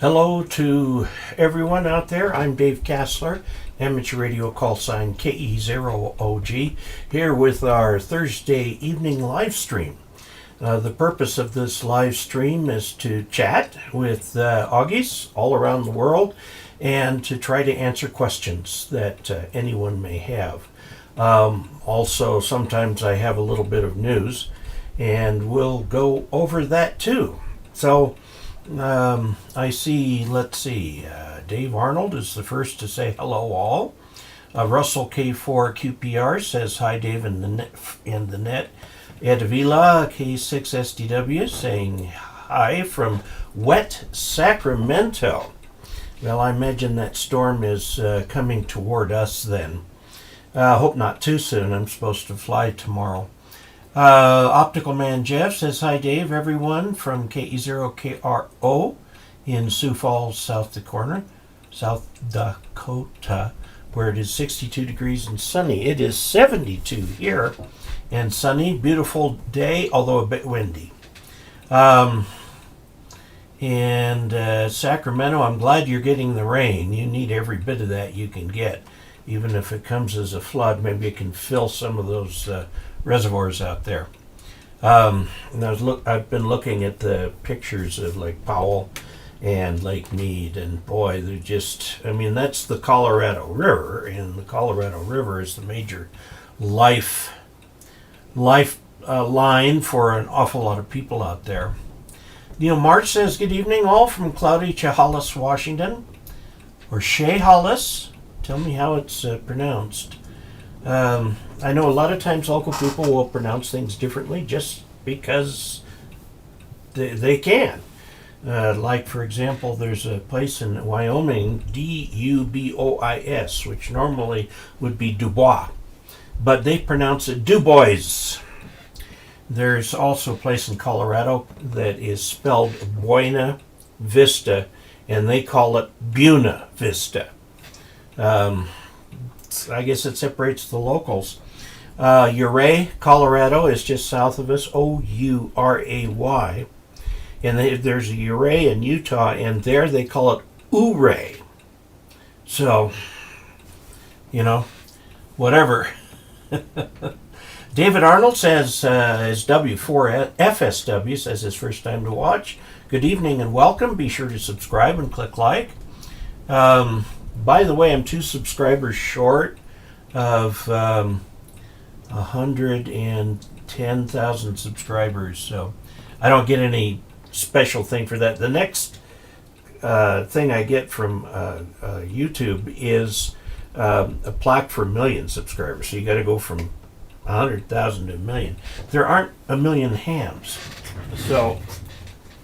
Hello to everyone out there. I'm Dave Casler, amateur radio call sign KE0OG, here with our Thursday evening live stream. The purpose of this live stream is to chat with Augies all around the world and to try to answer questions that anyone may have. Also, sometimes I have a little bit of news, and we'll go over that too. So, I see, Dave Arnold is the first to say hello all. Russell K4QPR says hi Dave in the net. Ed Avila K6SDW saying hi from wet Sacramento. Well, I imagine that storm is coming toward us then. Hope not too soon. I'm supposed to fly tomorrow. Optical Man Jeff says, hi Dave, everyone from KE0OG in Sioux Falls, South Dakota, where it is 62 degrees and sunny. It is 72 here and sunny, beautiful day, although a bit windy. Sacramento, I'm glad you're getting the rain. You need every bit of that you can get. Even if it comes as a flood, maybe it can fill some of those reservoirs out there. I've been looking at the pictures of Lake Powell and Lake Mead, and boy, they're just, that's the Colorado River, and the Colorado River is the major life line for an awful lot of people out there. Neil March says, good evening all from cloudy Chehalis, Washington, or Chehalis. Tell me how it's pronounced. I know a lot of times local people will pronounce things differently just because they can. Like, for example, there's a place in Wyoming, Dubois, which normally would be Dubois, but they pronounce it Dubois. There's also a place in Colorado that is spelled Buena Vista, and they call it Buena Vista. I guess it separates the locals. Ouray, Colorado is just south of us, Ouray. And there's a Ouray in Utah, and there they call it Ouray. So, whatever. David Arnold says, his W4FSW says his first time to watch. Good evening and welcome. Be sure to subscribe and click like. By the way, I'm 2 subscribers short of 110,000 subscribers, so I don't get any special thing for that. The next thing I get from YouTube is a plaque for 1 million subscribers, so you got to go from 100,000 to 1 million. There aren't 1 million hams, so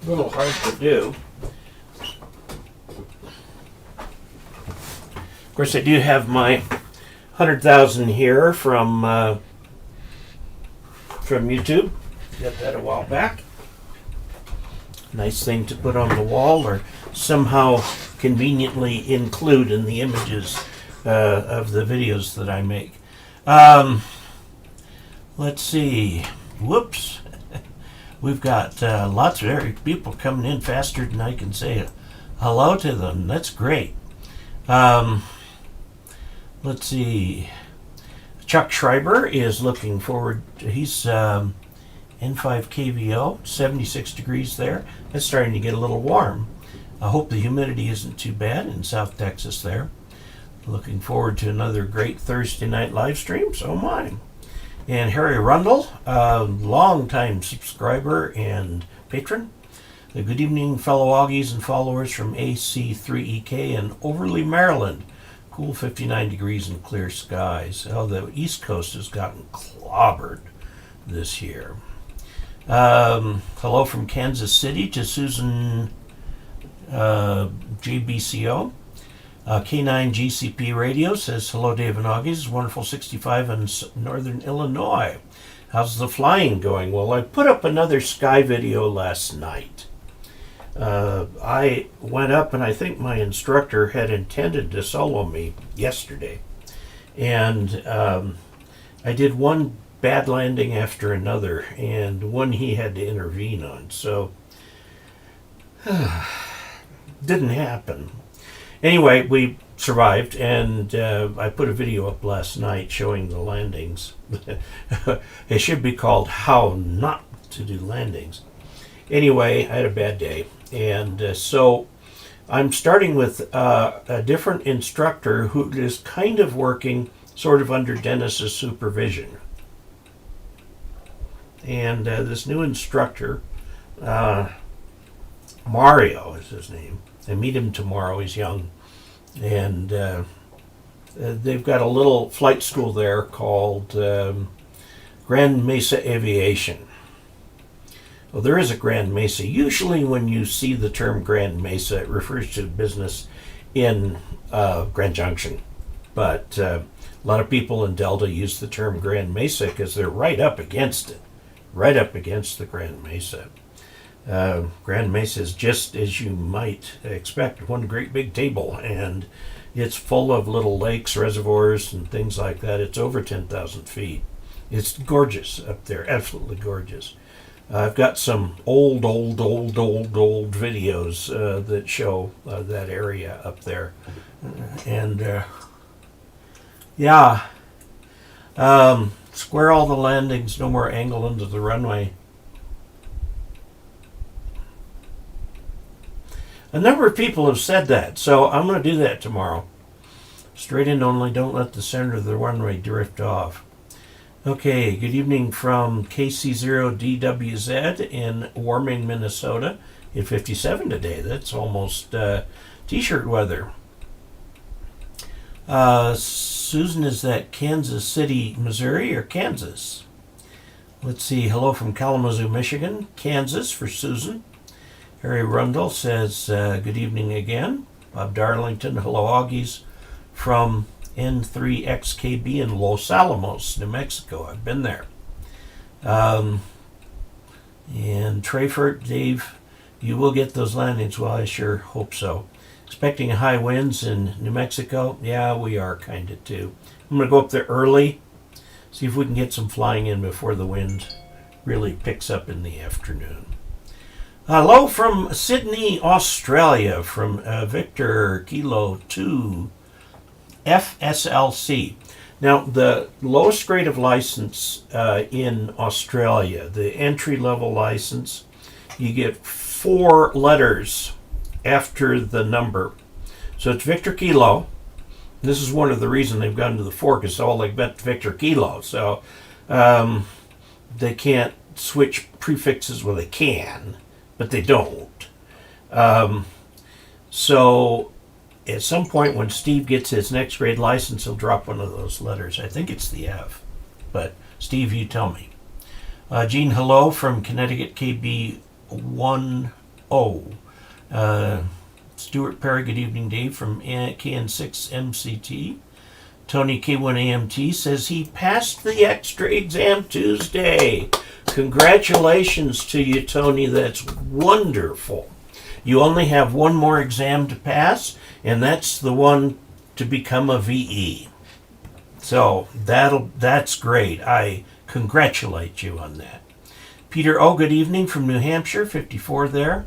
a little hard to do. Of course, I do have my 100,000 here from YouTube. Got that a while back. Nice thing to put on the wall or somehow conveniently include in the images of the videos that I make. Let's see. Whoops. We've got lots of people coming in faster than I can say hello to them. That's great. Let's see. Chuck Schreiber is looking forward to, he's N5KVO, 76 degrees there. It's starting to get a little warm. I hope the humidity isn't too bad in South Texas there. Looking forward to another great Thursday night live stream, so am I. And Harry Rundle, a long-time subscriber and patron. Good evening, fellow Augies and followers from AC3EK in Overly, Maryland. Cool 59 degrees and clear skies. Oh, the East Coast has gotten clobbered this year. Hello from Kansas City to Susan JBCO. K9GCP Radio says, hello, Dave and Augies. Wonderful 65 in northern Illinois. How's the flying going? Well, I put up another sky video last night. I went up, and I think my instructor had intended to solo me yesterday. And I did one bad landing after another, and one he had to intervene on. So didn't happen. Anyway, we survived, and I put a video up last night showing the landings. It should be called How Not to Do Landings. Anyway, I had a bad day, and so I'm starting with a different instructor who is kind of working sort of under Dennis's supervision. And this new instructor, Mario is his name. I meet him tomorrow. He's young. And they've got a little flight school there called Grand Mesa Aviation. Well, there is a Grand Mesa. Usually when you see the term Grand Mesa, it refers to business in Grand Junction. But a lot of people in Delta use the term Grand Mesa because they're right up against it, right up against the Grand Mesa. Grand Mesa is just as you might expect, one great big table, and it's full of little lakes, reservoirs, and things like that. It's over 10,000 feet. It's gorgeous up there, absolutely gorgeous. I've got some old videos that show that area up there. And square all the landings, no more angle into the runway. A number of people have said that, so I'm going to do that tomorrow. Straight in only, don't let the center of the runway drift off. Okay, good evening from KC0DWZ in Warming, Minnesota. At 57 today. That's almost t-shirt weather. Susan, is that Kansas City, Missouri, or Kansas? Let's see. Hello from Kalamazoo, Michigan. Kansas for Susan. Harry Rundle says, good evening again. Bob Darlington, hello Augies from N3XKB in Los Alamos, New Mexico. I've been there. And Treyford, Dave, you will get those landings. Well, I sure hope so. Expecting high winds in New Mexico. Yeah, we are kind of too. I'm going to go up there early, see if we can get some flying in before the wind really picks up in the afternoon. Hello from Sydney, Australia, from Victor Kilo 2 FSLC. Now, the lowest grade of license in Australia, the entry-level license, you get 4 letters after the number. So it's Victor Kilo. This is one of the reasons they've gone to the 4, because all they've got Victor Kilo. So they can't switch prefixes. Well, they can, but they don't. So at some point when Steve gets his next grade license, he'll drop one of those letters. I think it's the F. But Steve, you tell me. Gene, hello from Connecticut, KB10. Stuart Perry, good evening, Dave, from KN6MCT. Tony K1AMT says he passed the extra exam Tuesday. Congratulations to you, Tony. That's wonderful. You only have one more exam to pass, and that's the one to become a VE. So that's great. I congratulate you on that. Peter O, good evening from New Hampshire, 54 there.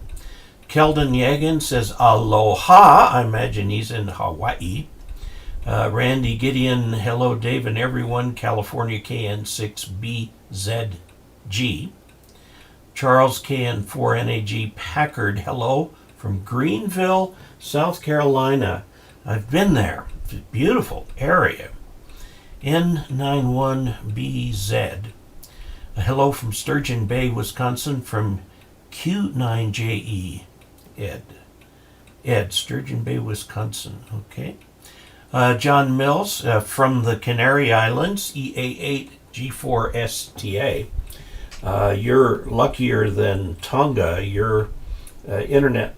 Keldon Yagan says aloha. I imagine he's in Hawaii. Randy Gideon, hello Dave and everyone, California KN6BZG. Charles KN4NAG Packard, hello from Greenville, South Carolina. I've been there. It's a beautiful area. N91BZ. Hello from Sturgeon Bay, Wisconsin, from Q9JE. Ed, Sturgeon Bay, Wisconsin. Okay. John Mills from the Canary Islands, EA8G4STA. You're luckier than Tonga. Your internet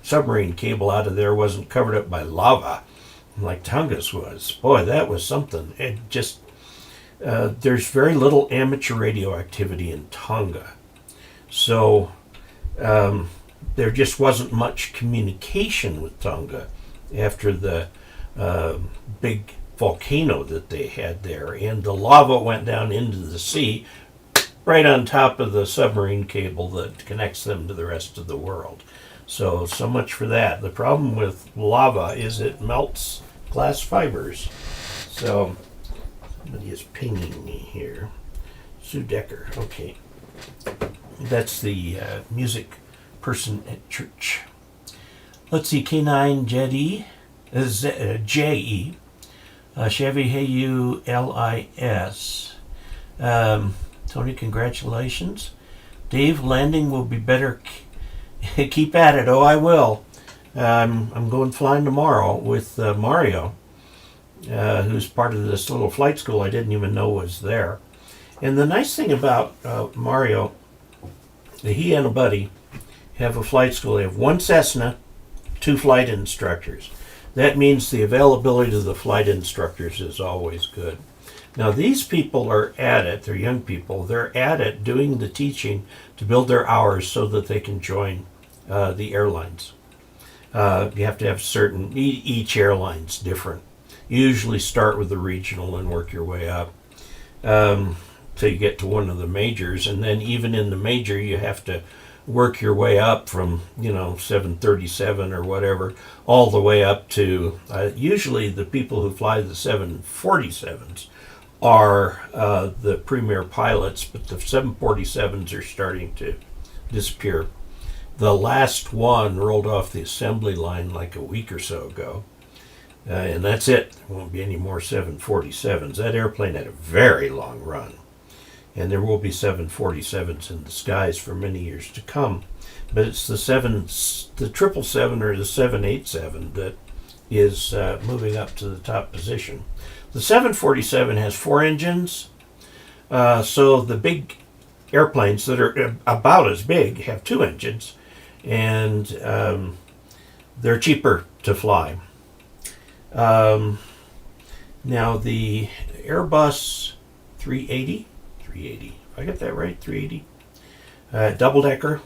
submarine cable out of there wasn't covered up by lava like Tonga's was. Boy, that was something. It just there's very little amateur radio activity in Tonga. So there just wasn't much communication with Tonga after the big volcano that they had there. And the lava went down into the sea right on top of the submarine cable that connects them to the rest of the world. So much for that. The problem with lava is it melts glass fibers. So somebody is pinging me here. Sue Decker, okay. That's the music person at church. Let's see, K9 Jetty, J-E, Chevy Hey LIS. Tony, congratulations. Dave, landing will be better. Keep at it. Oh, I will. I'm going flying tomorrow with Mario, who's part of this little flight school I didn't even know was there. And the nice thing about Mario, he and a buddy have a flight school. They have one Cessna, 2 flight instructors. That means the availability to the flight instructors is always good. Now, these people are at it, they're young people, they're at it doing the teaching to build their hours so that they can join the airlines. You have to have certain, each airline's different. You usually start with the regional and work your way up till you get to one of the majors, and then even in the major you have to work your way up from 737 or whatever all the way up to usually the people who fly the 747s are the premier pilots, but the 747s are starting to disappear. The last one rolled off the assembly line like a week or so ago, and that's it. There won't be any more 747s. That airplane had a very long run, and there will be 747s in the skies for many years to come. But it's the 777 or the 787 that is moving up to the top position. The 747 has 4 engines, so the big airplanes that are about as big have 2 engines, and they're cheaper to fly. Now the Airbus 380, if I get that right, 380, double-decker,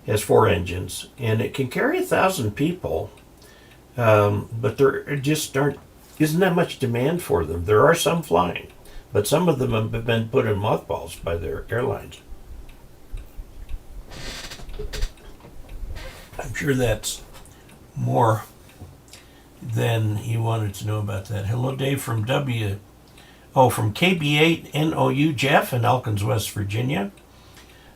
has 4 engines, and it can carry 1,000 people, but there just isn't that much demand for them. There are some flying, but some of them have been put in mothballs by their airlines. I'm sure that's more than you wanted to know about that. Hello, Dave from from KB8NOU, Jeff in Elkins, West Virginia.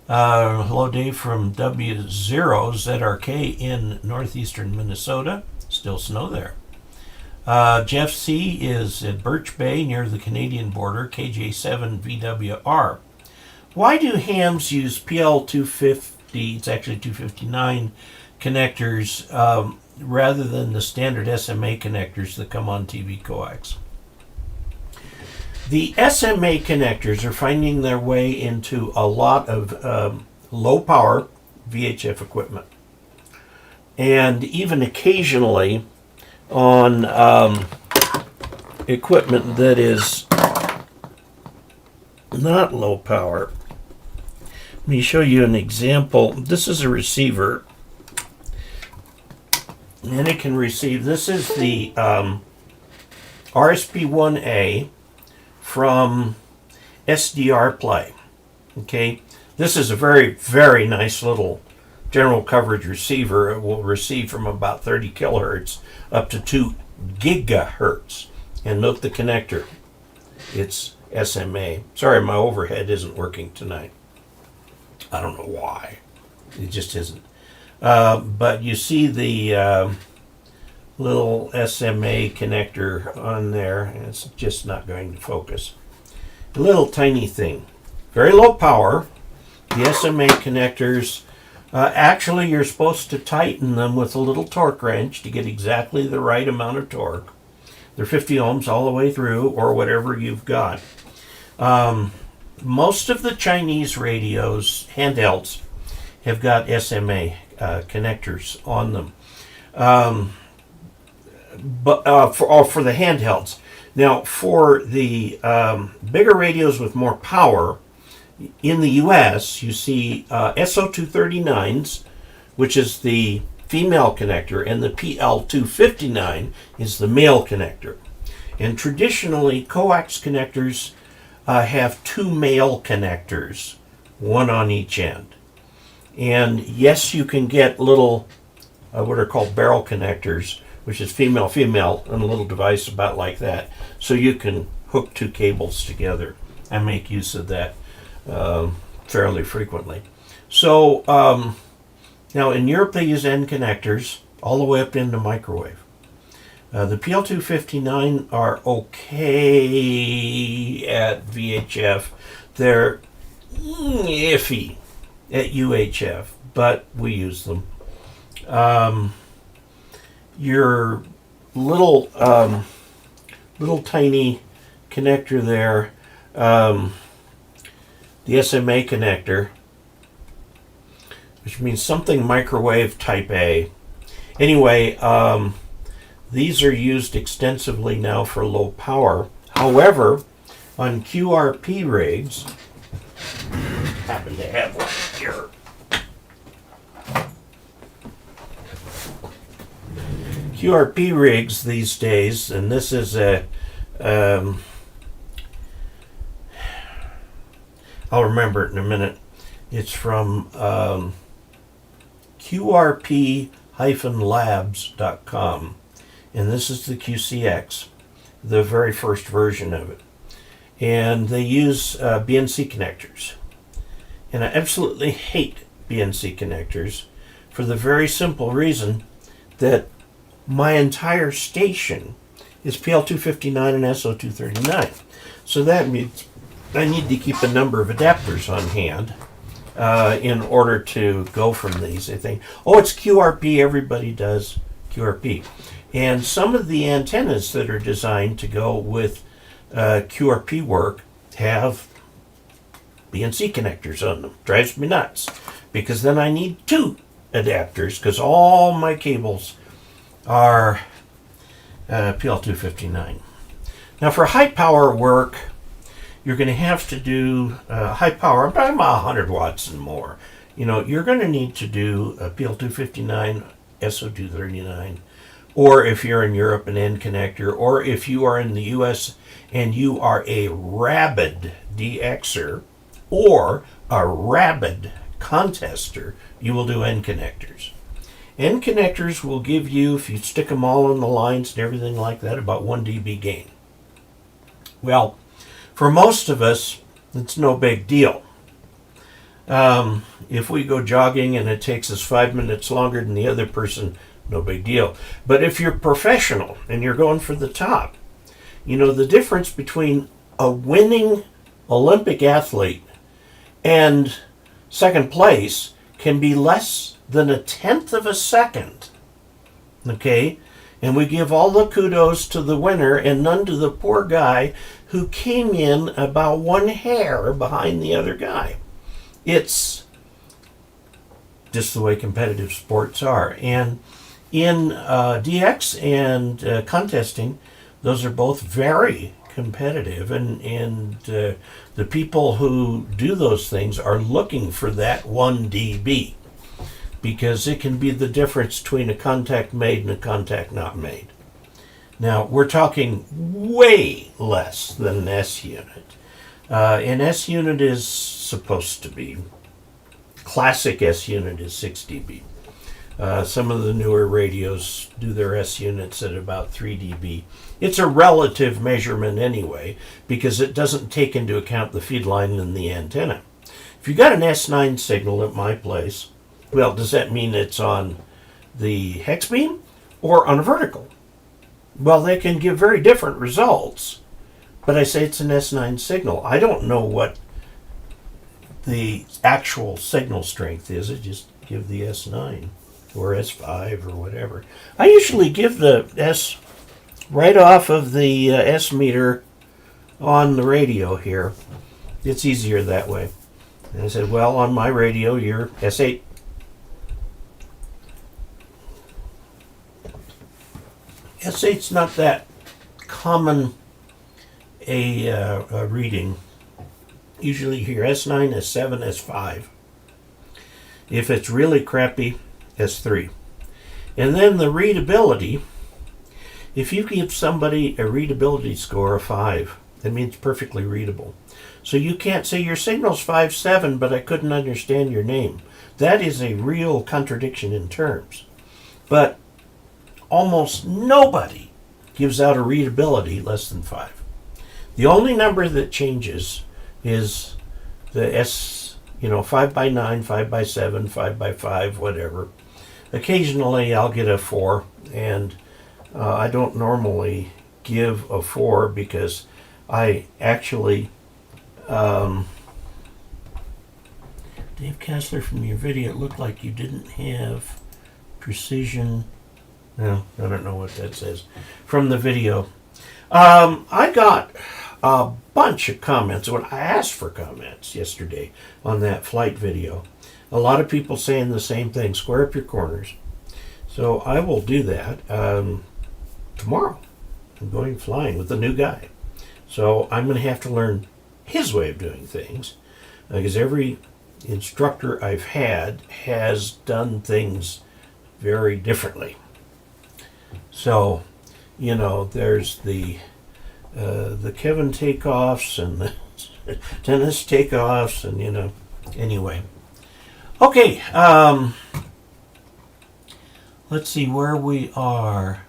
Hello, Dave from W0ZRK in northeastern Minnesota. Still snow there. Jeff C. is at Birch Bay near the Canadian border, KJ7VWR. Why do hams use PL250, it's actually 259, connectors rather than the standard SMA connectors that come on TV coax? The SMA connectors are finding their way into a lot of low power VHF equipment, and even occasionally on equipment that is not low power. Let me show you an example. This is a receiver, and it can receive, this is the RSP1A from SDR Play. Okay, this is a very, very nice little general coverage receiver. It will receive from about 30 kilohertz up to 2 gigahertz. And note the connector. It's SMA. Sorry, my overhead isn't working tonight. I don't know why. It just isn't. But you see the little SMA connector on there, and it's just not going to focus. A little tiny thing. Very low power. The SMA connectors, actually you're supposed to tighten them with a little torque wrench to get exactly the right amount of torque. They're 50 ohms all the way through, or whatever you've got. Most of the Chinese radios, handhelds, have got SMA connectors on them. But for the handhelds. Now, for the bigger radios with more power, in the US, you see SO239s, which is the female connector, and the PL259 is the male connector. And traditionally, coax connectors have 2 male connectors, one on each end. And yes, you can get little what are called barrel connectors, which is female-female, and a little device about like that. So you can hook two cables together. I make use of that fairly frequently. So now in Europe they use end connectors all the way up into microwave. The PL259 are okay at VHF. They're iffy at UHF, but we use them. Your little tiny connector there, the SMA connector, which means something microwave type A. Anyway, these are used extensively now for low power. However, on QRP rigs, happen to have one here. QRP rigs these days, and this is a, I'll remember it in a minute. It's from QRP-labs.com, and this is the QCX, the very first version of it. And they use BNC connectors. And I absolutely hate BNC connectors for the very simple reason that my entire station is PL259 and SO239. So that means I need to keep a number of adapters on hand in order to go from these. I think, oh, it's QRP, everybody does QRP. And some of the antennas that are designed to go with QRP work have BNC connectors on them. Drives me nuts, because then I need two adapters, because all my cables are PL259. Now for high power work, you're going to have to do high power, I'm talking about 100 watts and more. You know, you're going to need to do a PL259, SO239, or if you're in Europe, an end connector, or if you are in the US and you are a rabid DXer or a rabid contester, you will do end connectors. End connectors will give you, if you stick them all on the lines and everything like that, about 1 dB gain. Well, for most of us, it's no big deal. If we go jogging and it takes us 5 minutes longer than the other person, no big deal. But if you're professional and you're going for the top, you know, the difference between a winning Olympic athlete and second place can be less than 1/10 of a second. Okay? And we give all the kudos to the winner and none to the poor guy who came in about 1 hair behind the other guy. It's just the way competitive sports are. And in DX and contesting, those are both very competitive, and the people who do those things are looking for that 1 dB, because it can be the difference between a contact made and a contact not made. Now, we're talking way less than an S unit. An S unit is supposed to be, classic S unit is 6 dB. Some of the newer radios do their S units at about 3 dB. It's a relative measurement anyway, because it doesn't take into account the feed line and the antenna. If you got an S9 signal at my place, well, does that mean it's on the hex beam or on a vertical? Well, they can give very different results, but I say it's an S9 signal. I don't know what the actual signal strength is. I just give the S9 or S5 or whatever. I usually give the S right off of the S meter on the radio here. It's easier that way. And I said, well, on my radio, you're S8. S8's not that common a reading. Usually you hear S9, S7, S5. If it's really crappy, S3. And then the readability, if you give somebody a readability score of 5, that means perfectly readable. So you can't say your signal's 5.7, but I couldn't understand your name. That is a real contradiction in terms. but almost nobody gives out a readability less than 5. The only number that changes is the S, 5 by 9, 5 by 7, 5 by 5, whatever. Occasionally I'll get a 4, and I don't normally give a 4 because I actually, Dave Casler, from your video, it looked like you didn't have precision. No, I don't know what that says. From the video. I got a bunch of comments when I asked for comments yesterday on that flight video. A lot of people saying the same thing, square up your corners. So I will do that tomorrow. I'm going flying with a new guy. So I'm going to have to learn his way of doing things, because every instructor I've had has done things very differently. So, there's the Kevin takeoffs and the tennis takeoffs, and anyway. Okay, let's see where we are.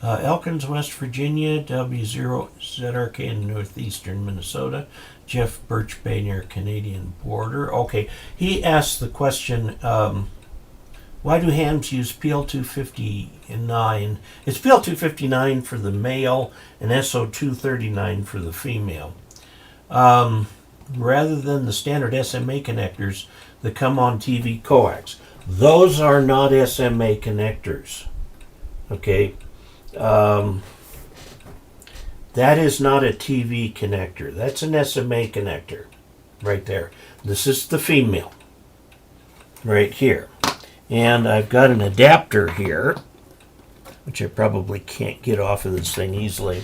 Elkins, West Virginia, W0ZRK in northeastern Minnesota, Jeff Birch Bay near Canadian border. Okay, he asked the question, why do hams use PL259? It's PL259 for the male and SO239 for the female. Rather than the standard SMA connectors that come on TV coax. Those are not SMA connectors. Okay? That is not a TV connector. That's an SMA connector right there. This is the female right here. And I've got an adapter here, which I probably can't get off of this thing easily.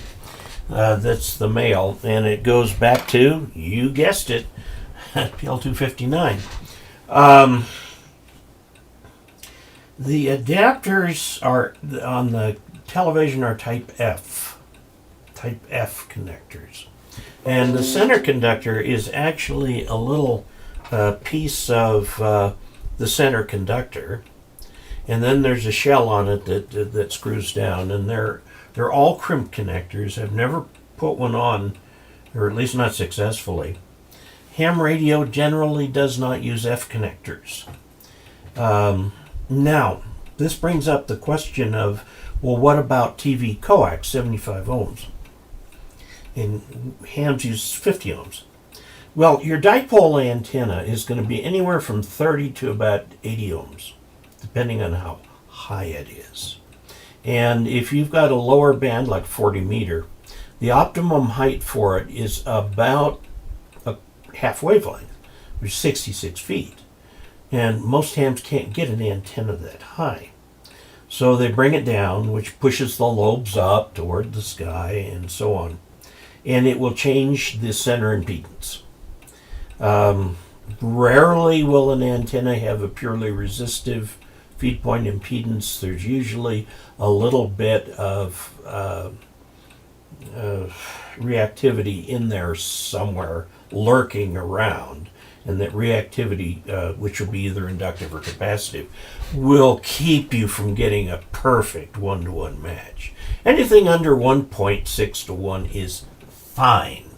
That's the male, and it goes back to, you guessed it, PL259. The adapters are on the television are type F connectors. And the center conductor is actually a little piece of the center conductor, and then there's a shell on it that screws down, and they're all crimp connectors. I've never put one on, or at least not successfully. Ham radio generally does not use F connectors. Now, this brings up the question of, well, what about TV coax, 75 ohms? And hams use 50 ohms. Well, your dipole antenna is going to be anywhere from 30 to about 80 ohms, depending on how high it is. And if you've got a lower band, like 40 meter, the optimum height for it is about a half wavelength, which is 66 feet. And most hams can't get an antenna that high. So they bring it down, which pushes the lobes up toward the sky and so on. And it will change the center impedance. Rarely will an antenna have a purely resistive feed point impedance. There's usually a little bit of reactivity in there somewhere lurking around, and that reactivity, which will be either inductive or capacitive, will keep you from getting a perfect 1-to-1 match. Anything under 1.6 to 1 is fine.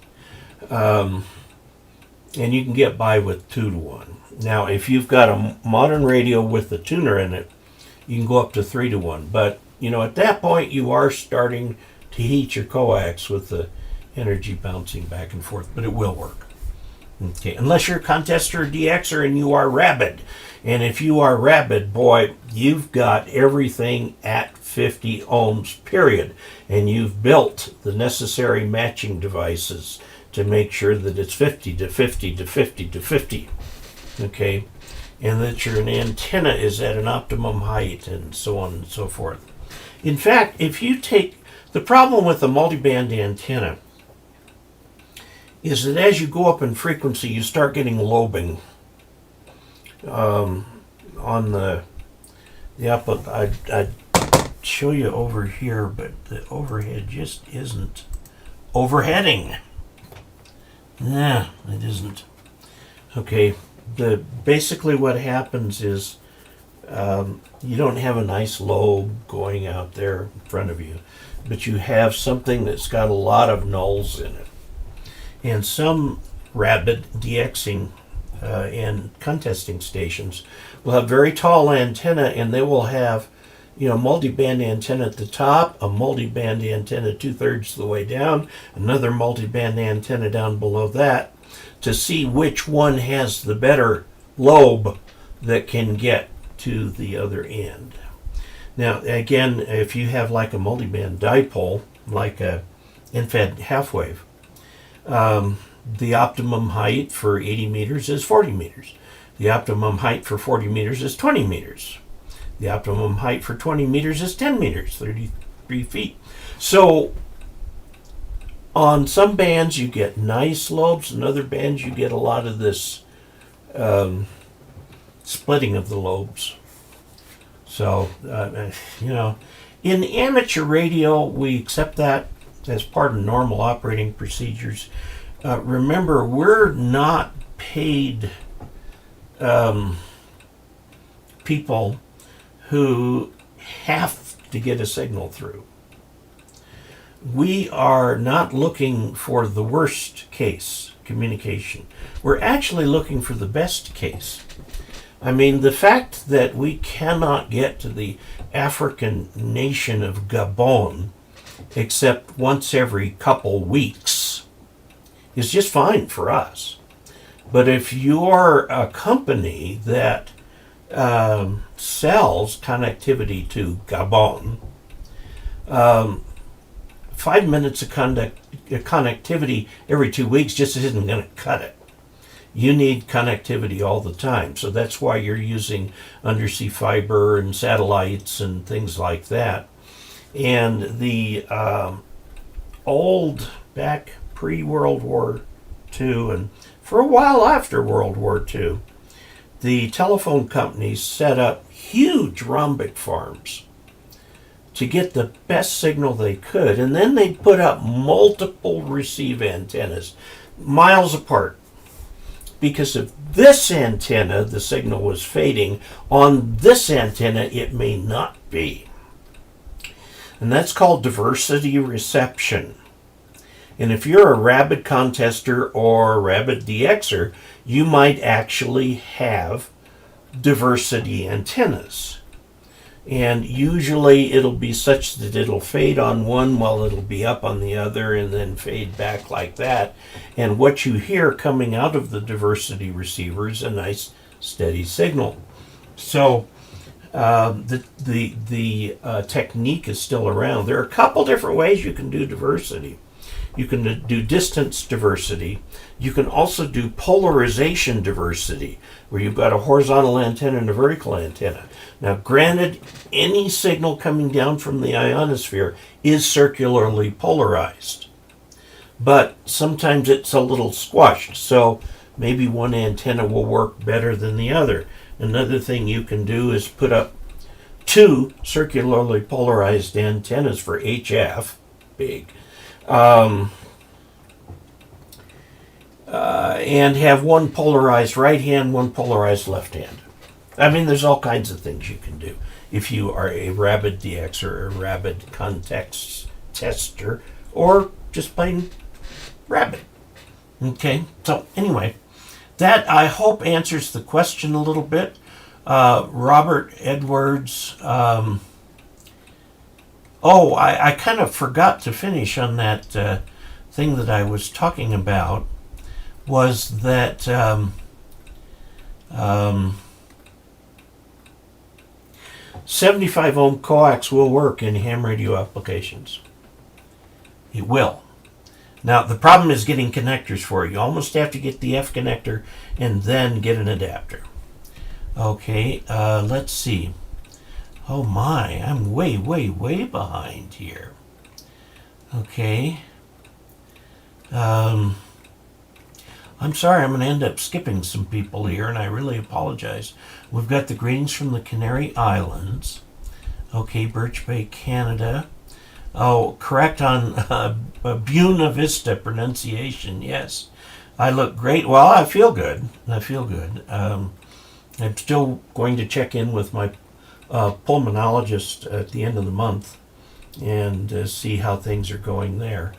And you can get by with 2 to 1. Now, if you've got a modern radio with the tuner in it, you can go up to 3 to 1. But, at that point, you are starting to heat your coax with the energy bouncing back and forth, but it will work. Okay, unless you're a contester or DXer and you are rabid. And if you are rabid, boy, you've got everything at 50 ohms, period. And you've built the necessary matching devices to make sure that it's 50 to 50 to 50 to 50. Okay? And that your antenna is at an optimum height and so on and so forth. In fact, if you take the problem with the multiband antenna is that as you go up in frequency, you start getting lobing on the up. I'd show you over here, but the overhead just isn't overheading. Nah, it isn't. Okay, basically what happens is You don't have a nice lobe going out there in front of you, but you have something that's got a lot of nulls in it. And some rapid DXing and contesting stations will have very tall antenna, and they will have, multi-band antenna at the top, a multi-band antenna 2/3 of the way down, another multi-band antenna down below that, to see which one has the better lobe that can get to the other end. Now, again, if you have like a multi-band dipole, like a infed half-wave, the optimum height for 80 meters is 40 meters. The optimum height for 40 meters is 20 meters. The optimum height for 20 meters is 10 meters, 33 feet. So on some bands you get nice lobes, and other bands you get a lot of this splitting of the lobes. So, in amateur radio, we accept that as part of normal operating procedures. Remember, we're not paid people who have to get a signal through. We are not looking for the worst case communication. We're actually looking for the best case. I mean, the fact that we cannot get to the African nation of Gabon except once every couple weeks is just fine for us. But if you're a company that sells connectivity to Gabon, 5 minutes of connectivity every 2 weeks just isn't going to cut it. You need connectivity all the time. So that's why you're using undersea fiber and satellites and things like that. And the old, back pre-World War II and for a while after World War II, the telephone companies set up huge rhombic farms to get the best signal they could. And then they put up multiple receive antennas miles apart. Because if this antenna, the signal was fading, on this antenna it may not be. And that's called diversity reception. And if you're a rabid contester or a rabid DXer, you might actually have diversity antennas. And usually it'll be such that it'll fade on one while it'll be up on the other and then fade back like that. And what you hear coming out of the diversity receiver is a nice steady signal. So the technique is still around. There are a couple different ways you can do diversity. You can do distance diversity. You can also do polarization diversity, where you've got a horizontal antenna and a vertical antenna. Now, granted, any signal coming down from the ionosphere is circularly polarized, but sometimes it's a little squashed, so maybe one antenna will work better than the other. Another thing you can do is put up two circularly polarized antennas for HF, big, and have one polarized right hand, one polarized left hand. I mean, there's all kinds of things you can do if you are a rabid DXer or a rabid context tester or just plain rabid. Okay, so anyway, that I hope answers the question a little bit. Robert Edwards, I kind of forgot to finish on that thing that I was talking about, was that 75 ohm coax will work in ham radio applications. It will. Now, the problem is getting connectors for it. You almost have to get the F connector and then get an adapter. Okay, let's see. Oh my, I'm way behind here. Okay. I'm sorry, I'm going to end up skipping some people here, and I really apologize. We've got the greetings from the Canary Islands. Okay, Birch Bay, Canada. Oh, correct on Buena Vista pronunciation, yes. I look great. Well, I feel good. I'm still going to check in with my pulmonologist at the end of the month and see how things are going there.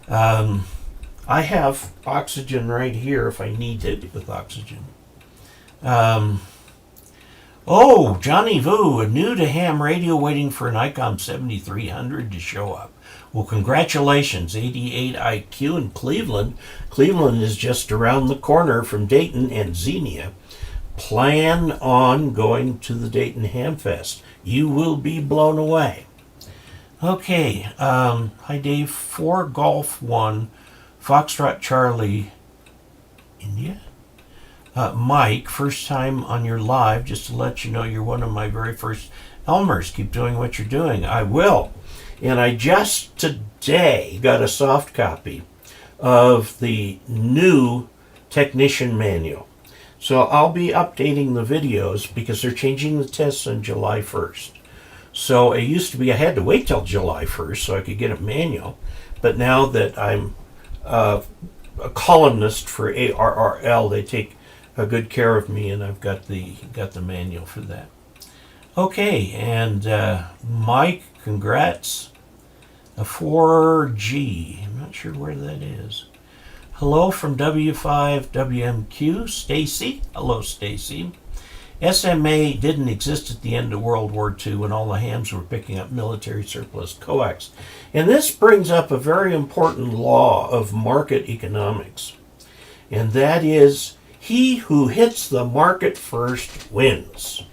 I have oxygen right here if I need it with oxygen. Oh, Johnny Vu, a new to ham radio waiting for an ICOM 7300 to show up. Well, congratulations, 88 IQ in Cleveland. Cleveland is just around the corner from Dayton and Xenia. Plan on going to the Dayton Ham Fest. You will be blown away. Okay, hi Dave, 4 Golf 1, Foxtrot Charlie, India? Mike, first time on your live, just to let you know you're one of my very first Elmers. Keep doing what you're doing. I will. And I just today got a soft copy of the new technician manual. So I'll be updating the videos because they're changing the tests on July 1st. So it used to be I had to wait till July 1st so I could get a manual. But now that I'm a columnist for ARRL, they take a good care of me, and I've got the manual for that. Okay, and Mike, congrats. A 4G. I'm not sure where that is. Hello from W5WMQ, Stacy. Hello, Stacy. SMA didn't exist at the end of World War II when all the hams were picking up military surplus coax. And this brings up a very important law of market economics. And that is, he who hits the market first wins.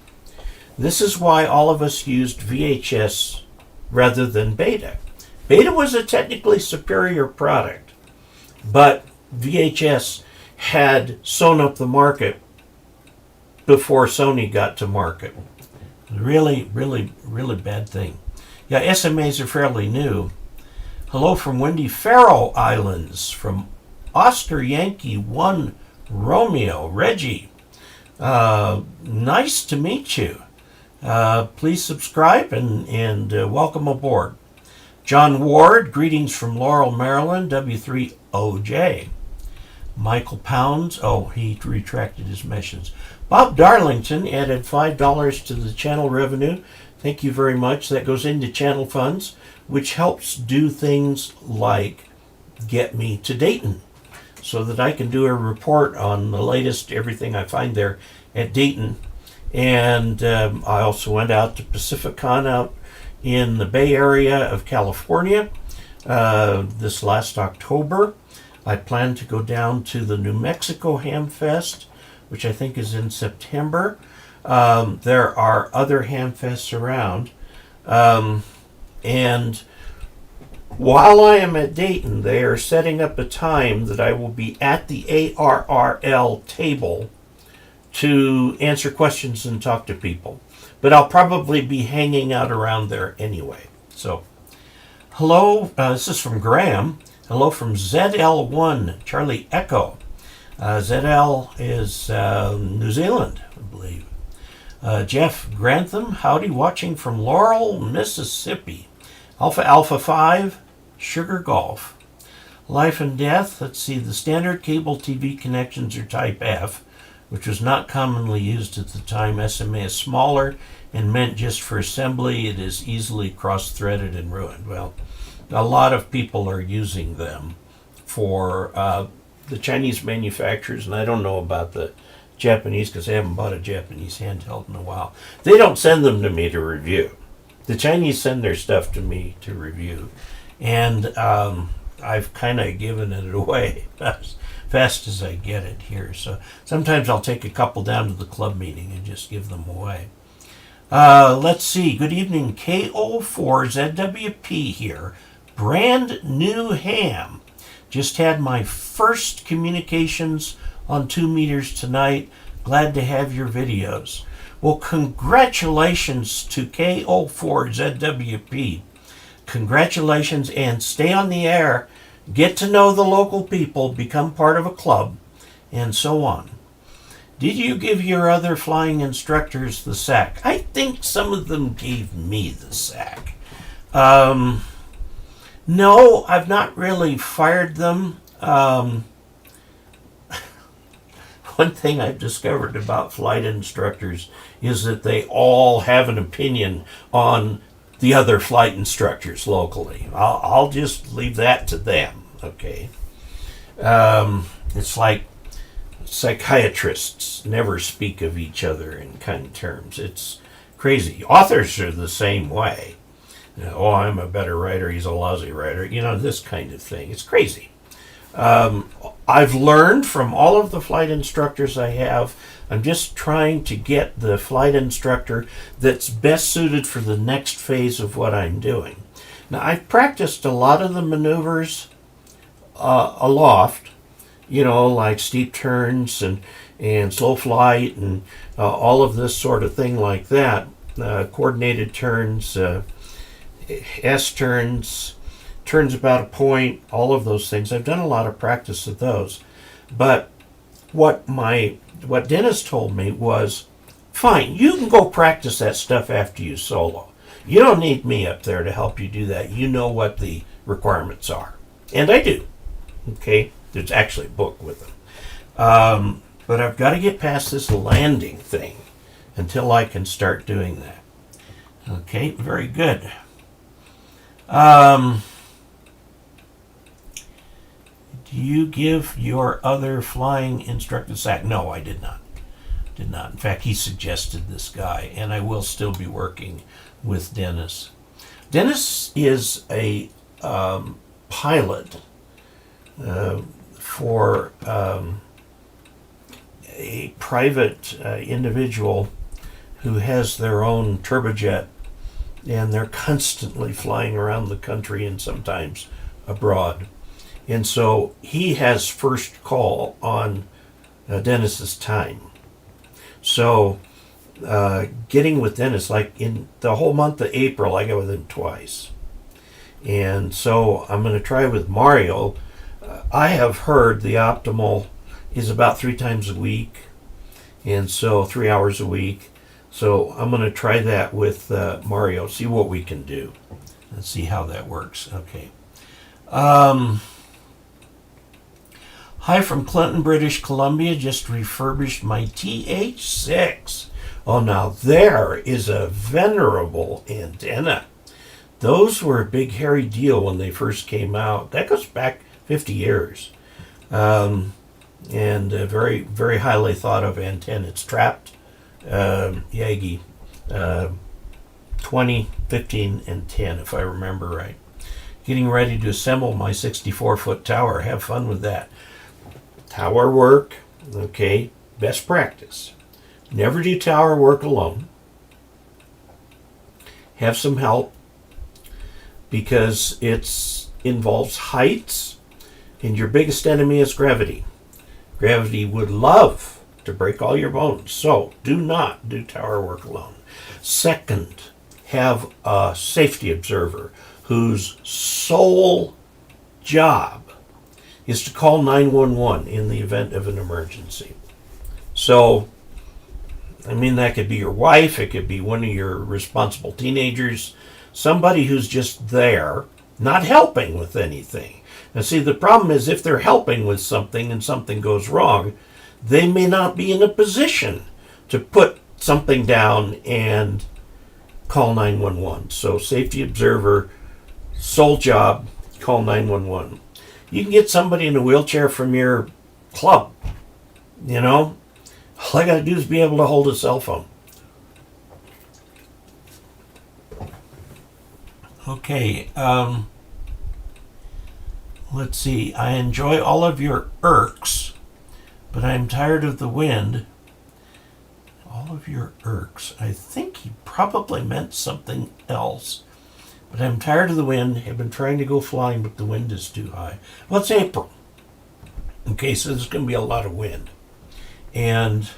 This is why all of us used VHS rather than Beta. Beta was a technically superior product, but VHS had sewn up the market before Sony got to market. Really, really, really bad thing. Yeah, SMAs are fairly new. Hello from windy Faroe Islands, from Oscar Yankee 1 Romeo, Reggie. Nice to meet you. Please subscribe and welcome aboard. John Ward, greetings from Laurel, Maryland, W3OJ. Michael Pounds, oh, he retracted his message. Bob Darlington added $5 to the channel revenue. Thank you very much. That goes into channel funds, which helps do things like get me to Dayton so that I can do a report on the latest everything I find there at Dayton. And I also went out to Pacificon out in the Bay Area of California this last October. I plan to go down to the New Mexico Ham Fest, which I think is in September. There are other ham fests around. And while I am at Dayton, they are setting up a time that I will be at the ARRL table to answer questions and talk to people. But I'll probably be hanging out around there anyway. So, hello, this is from Graham. Hello from ZL1, Charlie Echo. ZL is New Zealand, I believe. Jeff Grantham, howdy, watching from Laurel, Mississippi. Alpha 5, Sugar Golf. Life and Death, let's see, the standard cable TV connections are type F, which was not commonly used at the time. SMA is smaller and meant just for assembly. It is easily cross-threaded and ruined. Well, a lot of people are using them for the Chinese manufacturers, and I don't know about the Japanese because I haven't bought a Japanese handheld in a while. They don't send them to me to review. The Chinese send their stuff to me to review, and I've kind of given it away as fast as I get it here. So sometimes I'll take a couple down to the club meeting and just give them away. Let's see. Good evening, KE0OG here. Brand new ham. Just had my first communications on 2 meters tonight. Glad to have your videos. Well, congratulations to KE0OG. Congratulations, and stay on the air. Get to know the local people, become part of a club, and so on. Did you give your other flying instructors the sack? I think some of them gave me the sack. No, I've not really fired them. one thing I've discovered about flight instructors is that they all have an opinion on the other flight instructors locally. I'll just leave that to them, okay? It's like psychiatrists never speak of each other in kind of terms. It's crazy. Authors are the same way. Oh, I'm a better writer, he's a lousy writer. This kind of thing. It's crazy. I've learned from all of the flight instructors I have. I'm just trying to get the flight instructor that's best suited for the next phase of what I'm doing. Now, I've practiced a lot of the maneuvers aloft, like steep turns and slow flight and all of this sort of thing like that. Coordinated turns, S-turns, turns about a point, all of those things. I've done a lot of practice of those. But what Dennis told me was, fine, you can go practice that stuff after you solo. You don't need me up there to help you do that. You know what the requirements are. And I do. Okay? There's actually a book with them. But I've got to get past this landing thing until I can start doing that. Okay, very good. Do you give your other flying instructor SAC? No, I did not. In fact, he suggested this guy, and I will still be working with Dennis. Dennis is a pilot for a private individual who has their own turbojet, and they're constantly flying around the country and sometimes abroad. And so he has first call on Dennis's time. So getting with Dennis, like in the whole month of April, I got with him twice. And so I'm going to try with Mario. I have heard the optimal is about 3 times a week, and so 3 hours a week. So I'm going to try that with Mario, see what we can do, and see how that works. Okay. Hi from Clinton, British Columbia. Just refurbished my TH6. Oh, now there is a venerable antenna. Those were a big hairy deal when they first came out. That goes back 50 years. And a very, very highly thought of antenna. It's trapped Yagi 20, 15, and 10, if I remember right. Getting ready to assemble my 64-foot tower. Have fun with that. Tower work, okay, best practice. Never do tower work alone. Have some help, because it involves heights, and your biggest enemy is gravity. Gravity would love to break all your bones, so do not do tower work alone. Second, have a safety observer whose sole job is to call 911 in the event of an emergency. So, I mean, that could be your wife, it could be one of your responsible teenagers, somebody who's just there, not helping with anything. Now see, the problem is if they're helping with something and something goes wrong, they may not be in a position to put something down and call 911. So safety observer, sole job, call 911. You can get somebody in a wheelchair from your club, All I got to do is be able to hold a cell phone. Okay, let's see. I enjoy all of your irks, but I'm tired of the wind. All of your irks. I think he probably meant something else. But I'm tired of the wind. I've been trying to go flying, but the wind is too high. Well, it's April. Okay, so there's going to be a lot of wind. And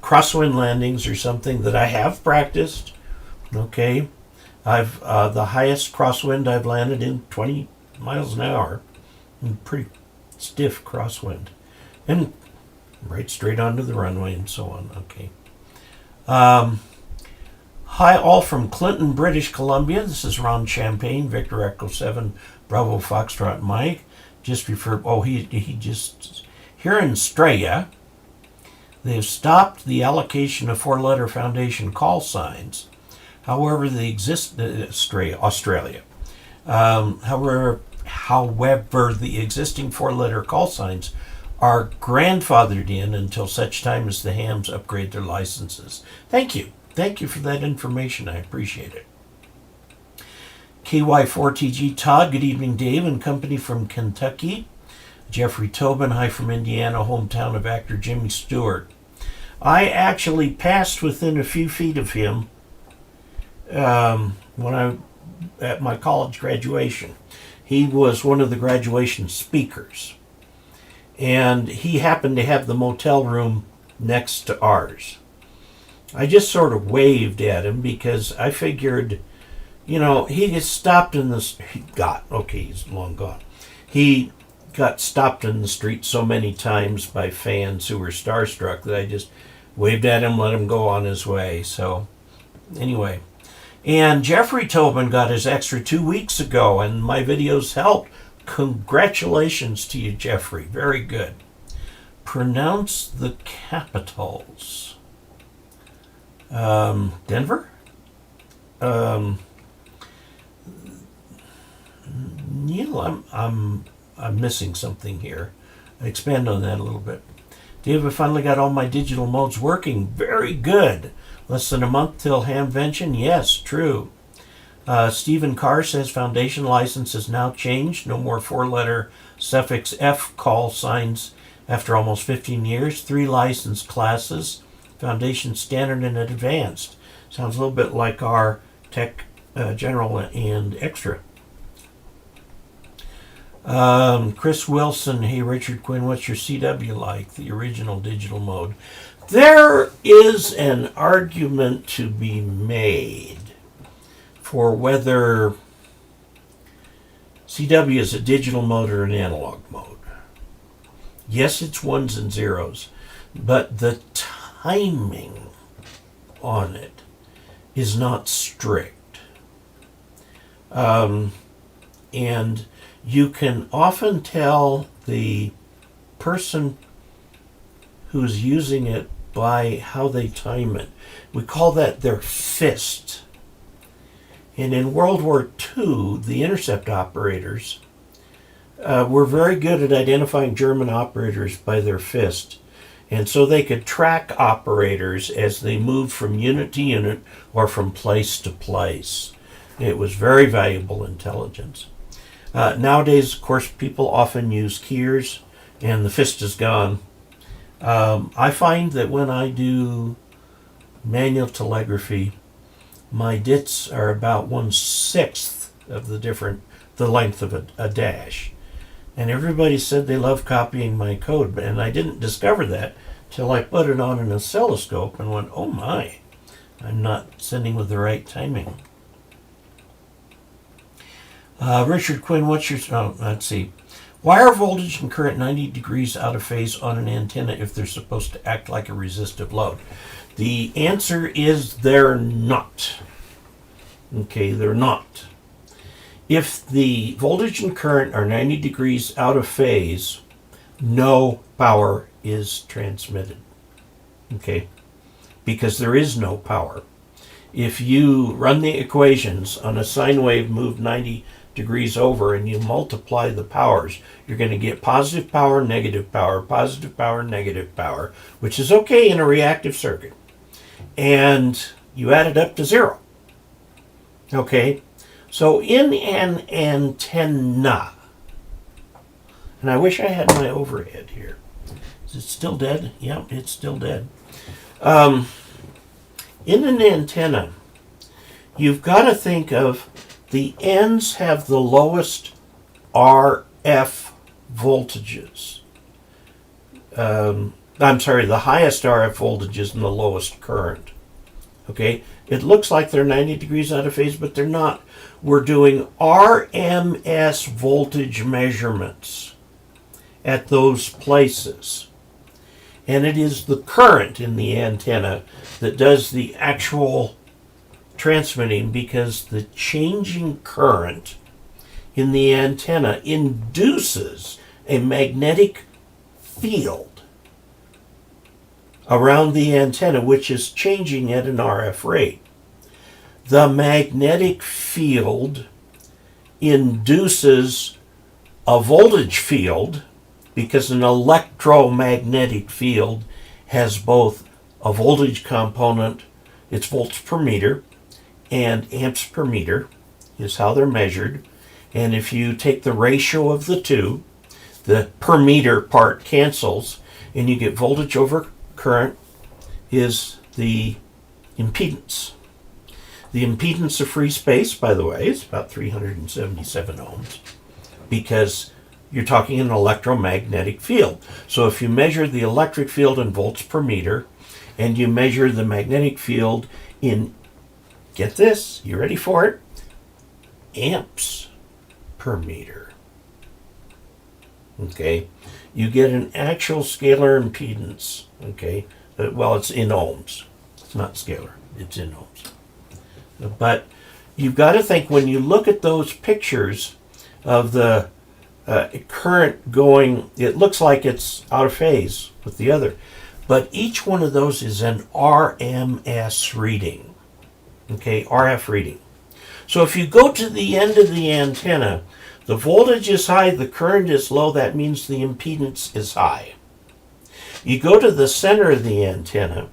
crosswind landings are something that I have practiced. Okay, I've the highest crosswind I've landed in 20 miles an hour. Pretty stiff crosswind. And right straight onto the runway and so on. Okay. Hi, all from Clinton, British Columbia. This is Ron Champagne, Victor Echo 7, Bravo Foxtrot Mike. Just refer. Oh, he just here in Australia. They have stopped the allocation of four-letter foundation call signs. However, Australia. However, the existing four-letter call signs are grandfathered in until such time as the hams upgrade their licenses. Thank you. Thank you for that information. I appreciate it. KY4TG Todd, good evening, Dave and company from Kentucky. Jeffrey Tobin, hi from Indiana, hometown of actor Jimmy Stewart. I actually passed within a few feet of him at my college graduation. He was one of the graduation speakers, and he happened to have the motel room next to ours. I just sort of waved at him because I figured, he gets stopped in the... he's long gone. He got stopped in the street so many times by fans who were starstruck that I just waved at him, let him go on his way. So, anyway. And Jeffrey Tobin got his extra 2 weeks ago, and my videos helped. Congratulations to you, Jeffrey. Very good. Pronounce the capitals. Denver? Neil, I'm missing something here. Expand on that a little bit. Dave, I finally got all my digital modes working. Very good. Less than a month till Hamvention? Yes, true. Stephen Carr says foundation license has now changed. No more four-letter suffix F call signs after almost 15 years. 3 licensed classes. Foundation standard and advanced. Sounds a little bit like our tech general and extra. Chris Wilson, hey Richard Quinn, what's your CW like? The original digital mode. There is an argument to be made for whether CW is a digital mode or an analog mode. Yes, it's ones and zeros, but the timing on it is not strict. And you can often tell the person who's using it by how they time it. We call that their fist. And in World War II, the intercept operators were very good at identifying German operators by their fist. And so they could track operators as they moved from unit to unit or from place to place. It was very valuable intelligence. Nowadays, of course, people often use keyers, and the fist is gone. I find that when I do manual telegraphy, my dits are about 1/6 of the length of a dash. And everybody said they love copying my code, and I didn't discover that till I put it on an oscilloscope and went, oh my, I'm not sending with the right timing. Richard Quinn, let's see. Why are voltage and current 90 degrees out of phase on an antenna if they're supposed to act like a resistive load? The answer is they're not. Okay, they're not. If the voltage and current are 90 degrees out of phase, no power is transmitted. Okay, because there is no power. If you run the equations on a sine wave moved 90 degrees over and you multiply the powers, you're going to get positive power, negative power, positive power, negative power, which is okay in a reactive circuit. And you add it up to 0. Okay, so in an antenna, and I wish I had my overhead here. Is it still dead? Yep, it's still dead. In an antenna, you've got to think of the ends have the lowest RF voltages. The highest RF voltages and the lowest current. Okay, it looks like they're 90 degrees out of phase, but they're not. We're doing RMS voltage measurements at those places. And it is the current in the antenna that does the actual transmitting, because the changing current in the antenna induces a magnetic field around the antenna, which is changing at an RF rate. The magnetic field induces a voltage field because an electromagnetic field has both a voltage component, it's volts per meter, and amps per meter is how they're measured. And if you take the ratio of the two, the per meter part cancels, and you get voltage over current is the impedance. The impedance of free space, by the way, is about 377 ohms because you're talking an electromagnetic field. So if you measure the electric field in volts per meter and you measure the magnetic field in, get this, you ready for it? Amps per meter. Okay, you get an actual scalar impedance. Okay, well, it's in ohms. It's not scalar, it's in ohms. But you've got to think when you look at those pictures of the current going, it looks like it's out of phase with the other. But each one of those is an RMS reading. Okay, RF reading. So if you go to the end of the antenna, the voltage is high, the current is low, that means the impedance is high. You go to the center of the antenna,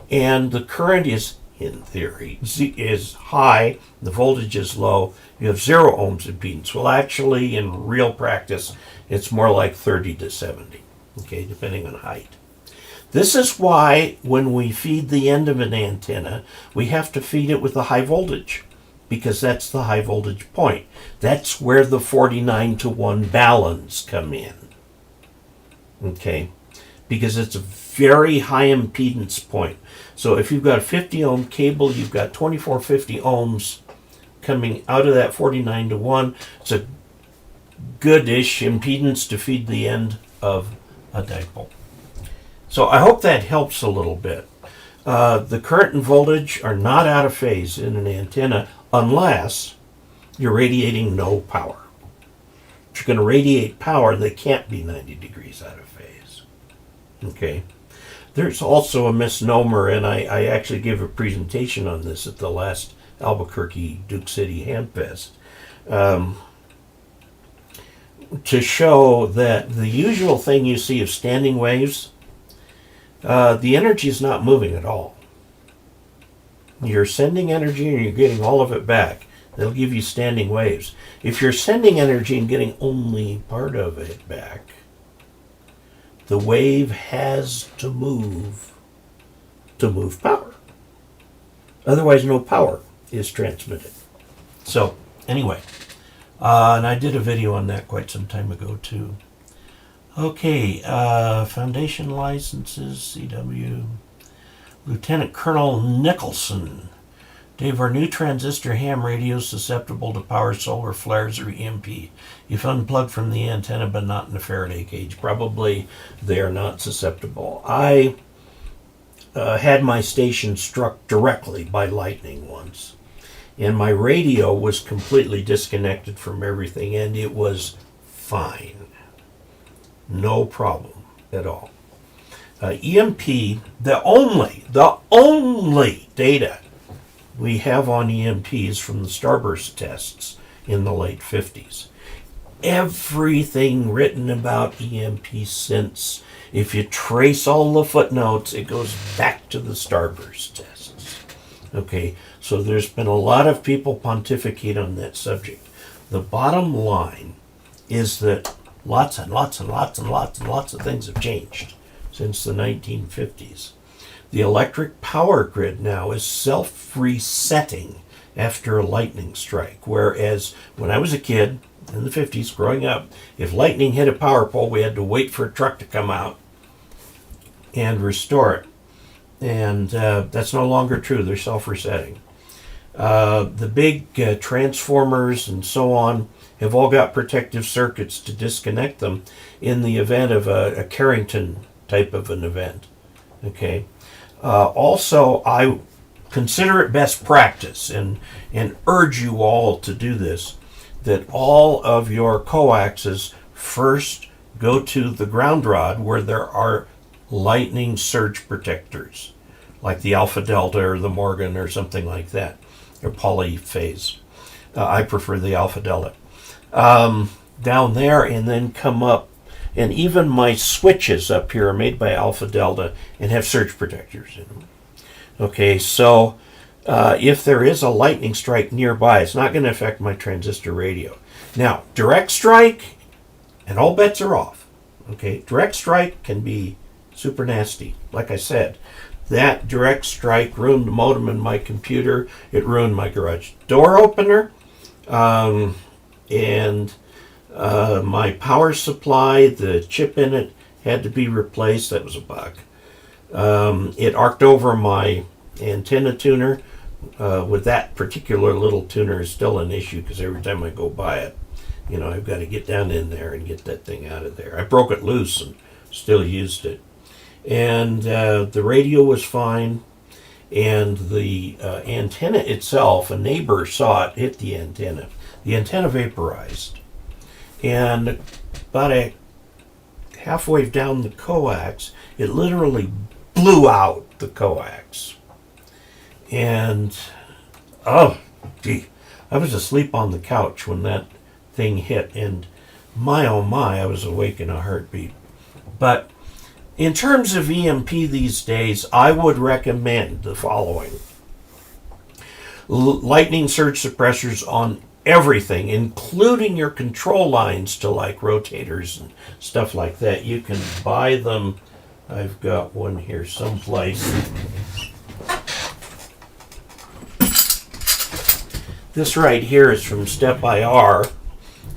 and the current is, in theory, is high, the voltage is low, you have 0 ohms impedance. Well, actually, in real practice, it's more like 30 to 70, okay, depending on height. This is why when we feed the end of an antenna, we have to feed it with a high voltage, because that's the high voltage point. That's where the 49 to 1 Ballons come in, okay, because it's a very high impedance point. So if you've got a 50 ohm cable, you've got 2450 ohms coming out of that 49 to 1. It's a goodish impedance to feed the end of a dipole. So I hope that helps a little bit. The current and voltage are not out of phase in an antenna unless you're radiating no power. If you're going to radiate power, they can't be 90 degrees out of phase. Okay. There's also a misnomer, and I actually gave a presentation on this at the last Albuquerque Duke City Hamfest, to show that the usual thing you see of standing waves, the energy is not moving at all. You're sending energy and you're getting all of it back. They'll give you standing waves. If you're sending energy and getting only part of it back, the wave has to move power. Otherwise, no power is transmitted. So, anyway, and I did a video on that quite some time ago, too. Okay, foundation licenses, CW. Lieutenant Colonel Nicholson. Dave, are new transistor ham radios susceptible to power, solar flares, or EMP? If unplugged from the antenna but not in a Faraday cage, probably they are not susceptible. I had my station struck directly by lightning once, and my radio was completely disconnected from everything, and it was fine. No problem at all. EMP, the only data we have on EMPs from the starburst tests in the late 50s. Everything written about EMP since, if you trace all the footnotes, it goes back to the starburst tests. Okay, so there's been a lot of people pontificate on that subject. The bottom line is that lots and lots and lots and lots and lots of things have changed since the 1950s. The electric power grid now is self-resetting after a lightning strike, whereas when I was a kid in the 50s growing up, if lightning hit a power pole, we had to wait for a truck to come out and restore it. And that's no longer true. They're self-resetting. The big transformers and so on have all got protective circuits to disconnect them in the event of a Carrington type of an event. Okay. Also, I consider it best practice and urge you all to do this, that all of your coaxes first go to the ground rod where there are lightning surge protectors, like the Alpha Delta or the Morgan or something like that, or polyphase. I prefer the Alpha Delta. Down there, and then come up, and even my switches up here are made by Alpha Delta and have surge protectors in them. Okay, so if there is a lightning strike nearby, it's not going to affect my transistor radio. Now, direct strike, and all bets are off. Okay, direct strike can be super nasty. Like I said, that direct strike ruined the modem in my computer. It ruined my garage door opener. And my power supply, the chip in it had to be replaced. That was a bug. It arced over my antenna tuner. With that particular little tuner is still an issue because every time I go by it, I've got to get down in there and get that thing out of there. I broke it loose and still used it. And the radio was fine. And the antenna itself, a neighbor saw it hit the antenna. The antenna vaporized. And about halfway down the coax, it literally blew out the coax. And, I was asleep on the couch when that thing hit. And my, oh my, I was awake in a heartbeat. But in terms of EMP these days, I would recommend the following. Lightning surge suppressors on everything, including your control lines to like rotators and stuff like that. You can buy them. I've got one here someplace. This right here is from Step IR,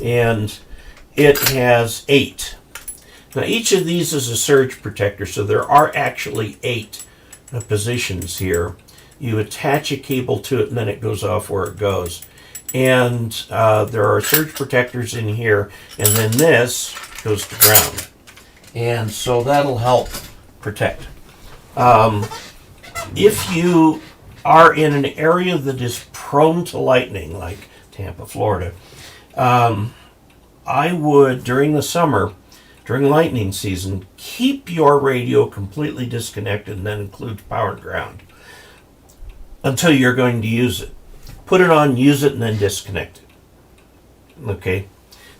and it has 8. Now each of these is a surge protector, so there are actually 8 positions here. You attach a cable to it and then it goes off where it goes. And there are surge protectors in here, and then this goes to ground. And so that'll help protect. If you are in an area that is prone to lightning, like Tampa, Florida, I would, during the summer, during lightning season, keep your radio completely disconnected, and that includes power and ground, until you're going to use it. Put it on, use it, and then disconnect it. Okay.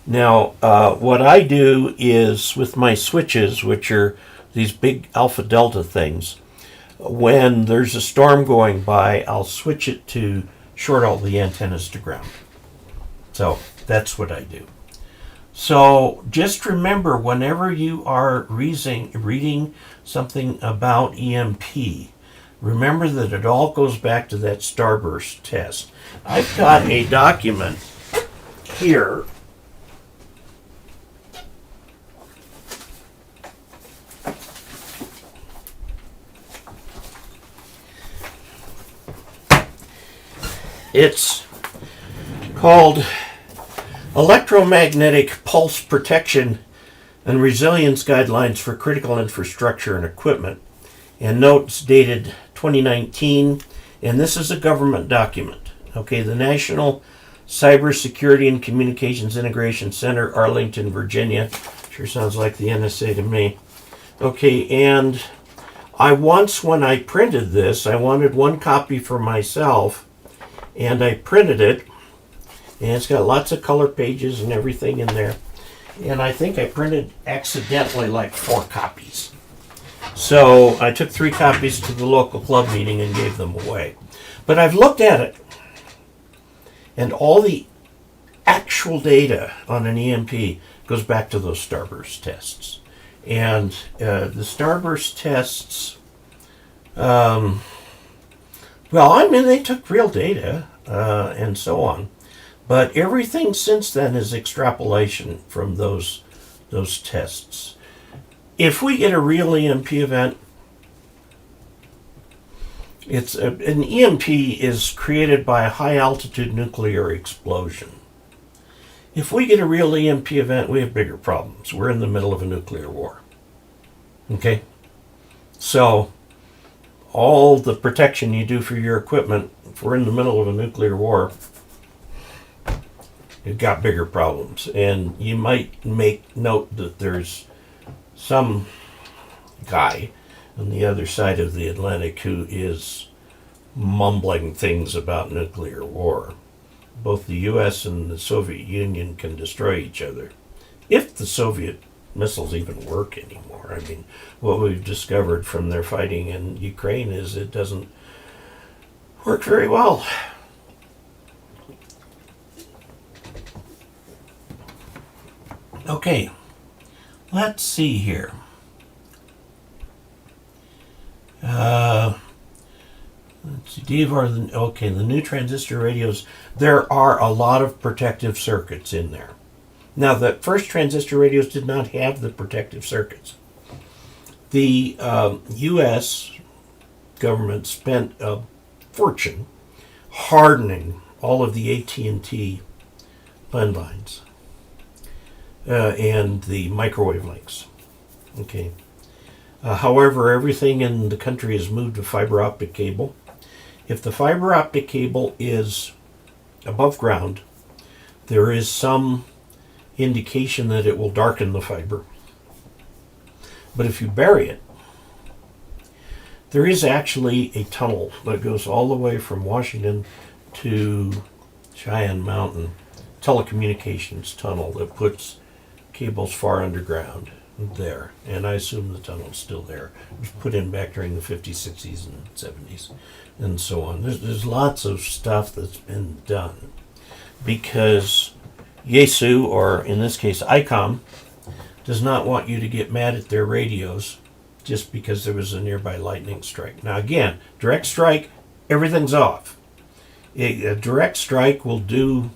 Now, what I do is with my switches, which are these big Alpha Delta things, when there's a storm going by, I'll switch it to short all the antennas to ground. So that's what I do. So just remember, whenever you are reading something about EMP, remember that it all goes back to that starburst test. I've got a document here. It's called Electromagnetic Pulse Protection and Resilience Guidelines for Critical Infrastructure and Equipment, and notes dated 2019, and this is a government document. Okay, the National Cybersecurity and Communications Integration Center, Arlington, Virginia. Sure sounds like the NSA to me. Okay, and when I printed this, I wanted one copy for myself, and I printed it, and it's got lots of color pages and everything in there. And I think I printed accidentally like 4 copies. So I took 3 copies to the local club meeting and gave them away. But I've looked at it, and all the actual data on an EMP goes back to those starburst tests. And the starburst tests, they took real data and so on. But everything since then is extrapolation from those tests. If we get a real EMP event, an EMP is created by a high altitude nuclear explosion. If we get a real EMP event, we have bigger problems. We're in the middle of a nuclear war. Okay? So, all the protection you do for your equipment, if we're in the middle of a nuclear war, you've got bigger problems. And you might make note that there's some guy on the other side of the Atlantic who is mumbling things about nuclear war. Both the U.S. and the Soviet Union can destroy each other, if the Soviet missiles even work anymore. I mean, what we've discovered from their fighting in Ukraine is it doesn't work very well. Okay, let's see here. Let's see, Dave, the new transistor radios, there are a lot of protective circuits in there. Now, the first transistor radios did not have the protective circuits. The U.S. government spent a fortune hardening all of the AT&T landlines and the microwave links. Okay. However, everything in the country has moved to fiber optic cable. If the fiber optic cable is above ground, there is some indication that it will darken the fiber. But if you bury it, there is actually a tunnel that goes all the way from Washington to Cheyenne Mountain, telecommunications tunnel that puts cables far underground there. And I assume the tunnel's still there. It was put in back during the 50s, 60s, and 70s, and so on. There's lots of stuff that's been done because KE0OG, or in this case ICOM, does not want you to get mad at their radios just because there was a nearby lightning strike. Now again, direct strike, everything's off. A direct strike will do,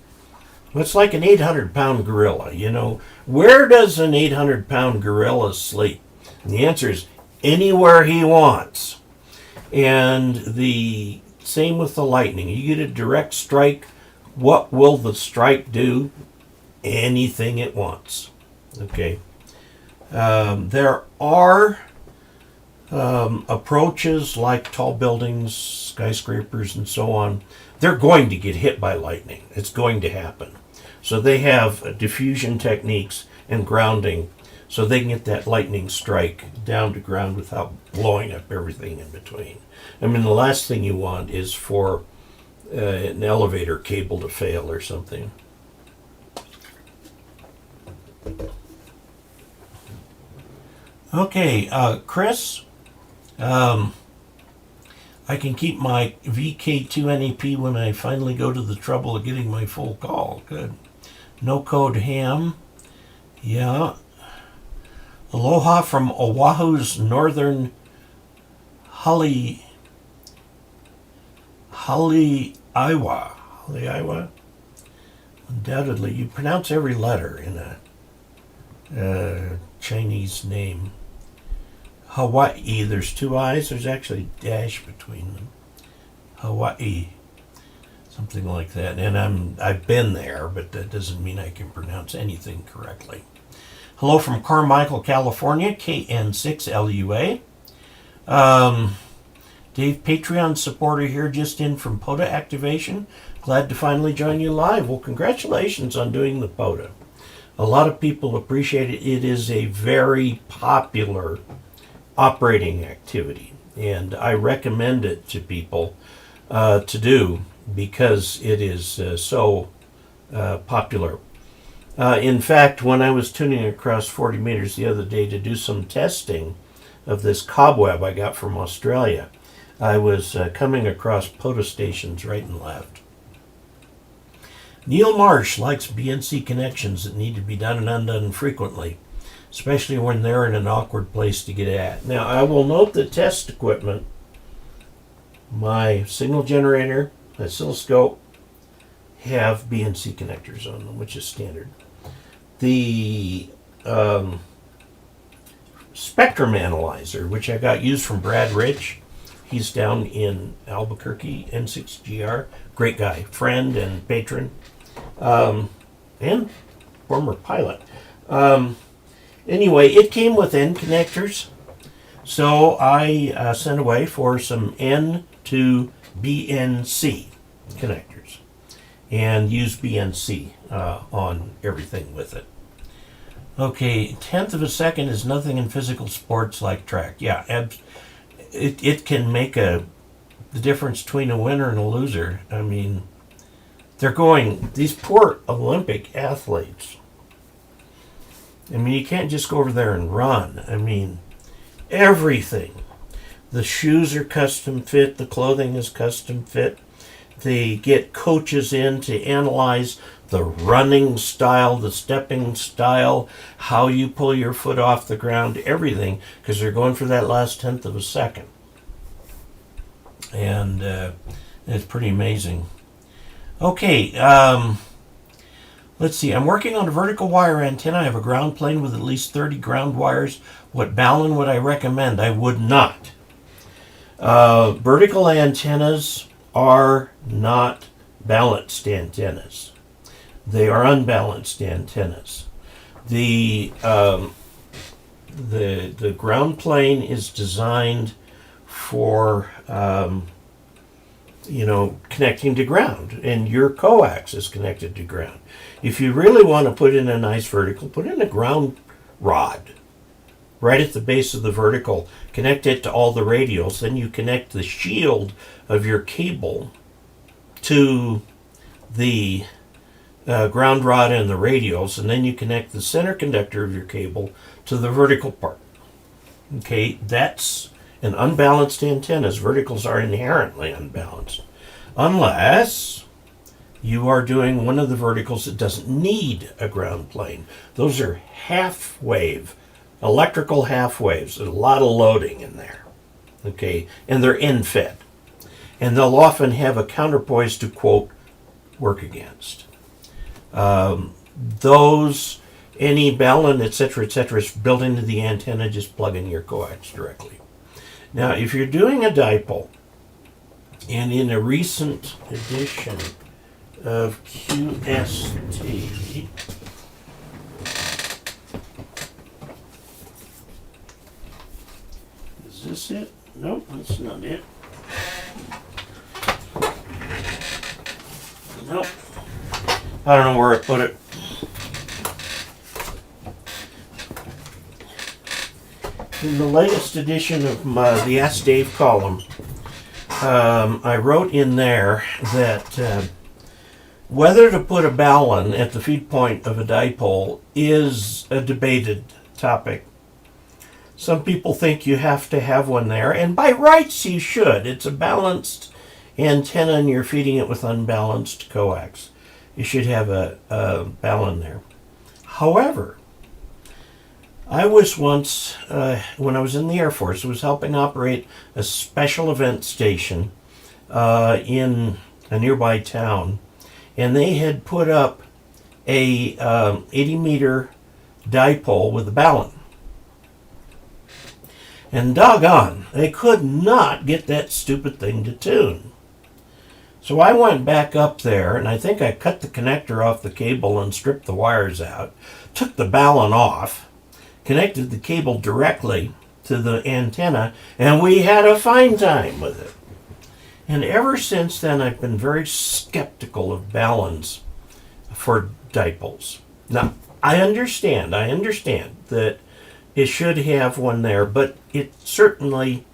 it's like an 800-pound gorilla, you know. Where does an 800-pound gorilla sleep? And the answer is anywhere he wants. And the same with the lightning. You get a direct strike, what will the strike do? Anything it wants. Okay. There are approaches like tall buildings, skyscrapers, and so on. They're going to get hit by lightning. It's going to happen. So they have diffusion techniques and grounding so they can get that lightning strike down to ground without blowing up everything in between. I mean, the last thing you want is for an elevator cable to fail or something. Okay, Chris, I can keep my VK2NAP when I finally go to the trouble of getting my full call. Good. No code ham. Yeah. Aloha from Oahu's northern Iowa. Undoubtedly, you pronounce every letter in a Chinese name. Hawaii, there's two I's, there's actually a dash between them. Hawaii, something like that. And I've been there, but that doesn't mean I can pronounce anything correctly. Hello from Carmichael, California, KN6LUA. Dave, Patreon supporter here, just in from POTA activation. Glad to finally join you live. Well, congratulations on doing the POTA. A lot of people appreciate it. It is a very popular operating activity, and I recommend it to people to do because it is so popular. In fact, when I was tuning across 40 meters the other day to do some testing of this cobweb I got from Australia, I was coming across POTA stations right and left. Neil Marsh likes BNC connections that need to be done and undone frequently, especially when they're in an awkward place to get at. Now, I will note the test equipment, my signal generator, oscilloscope, have BNC connectors on them, which is standard. The spectrum analyzer, which I got used from Brad Rich, he's down in Albuquerque, N6GR, great guy, friend and patron, and former pilot. Anyway, it came with N connectors, so I sent away for some N to BNC connectors and used BNC on everything with it. Okay, tenth of a second is nothing in physical sports like track. Yeah, it can make the difference between a winner and a loser. I mean, these poor Olympic athletes. I mean, you can't just go over there and run. I mean, everything. The shoes are custom fit, the clothing is custom fit. They get coaches in to analyze the running style, the stepping style, how you pull your foot off the ground, everything, because they're going for that last tenth of a second. And it's pretty amazing. Okay, let's see. I'm working on a vertical wire antenna. I have a ground plane with at least 30 ground wires. What Ballon would I recommend? I would not. Vertical antennas are not balanced antennas. They are unbalanced antennas. The ground plane is designed for connecting to ground, and your coax is connected to ground. If you really want to put in a nice vertical, put in a ground rod right at the base of the vertical, connect it to all the radials, then you connect the shield of your cable to the ground rod and the radials, and then you connect the center conductor of your cable to the vertical part. Okay, that's an unbalanced antennas. Verticals are inherently unbalanced, unless you are doing one of the verticals that doesn't need a ground plane. Those are half wave, electrical half waves. There's a lot of loading in there. Okay, and they're in-fed. And they'll often have a counterpoise to, quote, work against. Any Ballon, etc., is built into the antenna, just plug in your coax directly. Now, if you're doing a dipole, and in a recent edition of QST, is this it? Nope, that's not it. Nope. I don't know where I put it. In the latest edition of the Ask Dave column, I wrote in there that whether to put a Ballon at the feed point of a dipole is a debated topic. Some people think you have to have one there, and by rights you should. It's a balanced antenna and you're feeding it with unbalanced coax. You should have a Ballon there. However, I was once, when I was in the Air Force, I was helping operate a special event station in a nearby town, and they had put up a 80-meter dipole with a Ballon. And doggone, they could not get that stupid thing to tune. So I went back up there, and I think I cut the connector off the cable and stripped the wires out, took the Ballon off, connected the cable directly to the antenna, and we had a fine time with it. And ever since then, I've been very skeptical of Ballons for dipoles. Now, I understand that it should have one there, but it certainly,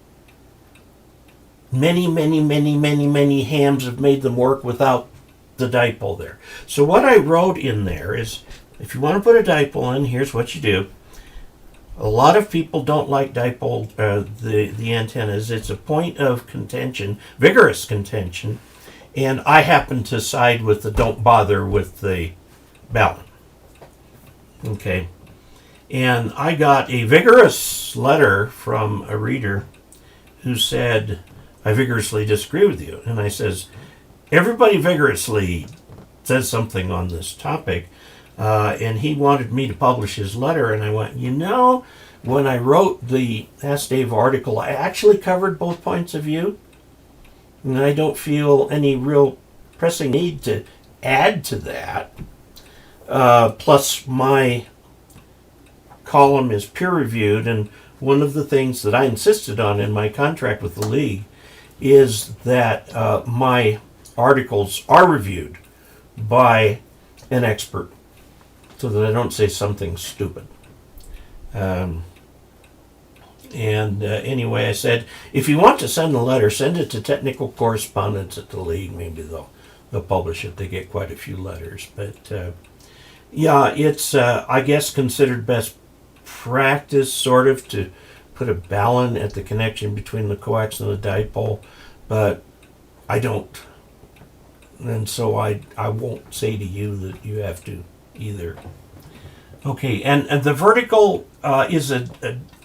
many hams have made them work without the dipole there. So what I wrote in there is, if you want to put a dipole in, here's what you do. A lot of people don't like dipole, the antennas. It's a point of contention, vigorous contention, and I happen to side with the don't bother with the Ballon. Okay. And I got a vigorous letter from a reader who said, I vigorously disagree with you. And I says, everybody vigorously says something on this topic. And he wanted me to publish his letter, and I went, when I wrote the Ask Dave article, I actually covered both points of view, and I don't feel any real pressing need to add to that. Plus, my column is peer-reviewed, and one of the things that I insisted on in my contract with the league is that my articles are reviewed by an expert. so that I don't say something stupid. Anyway, I said, if you want to send a letter, send it to Technical Correspondence at Deley. Maybe they'll publish it. They get quite a few letters. But yeah, it's, I guess, considered best practice, sort of, to put a Ballon at the connection between the coax and the dipole. But I don't. And so I won't say to you that you have to either. Okay, and the vertical is an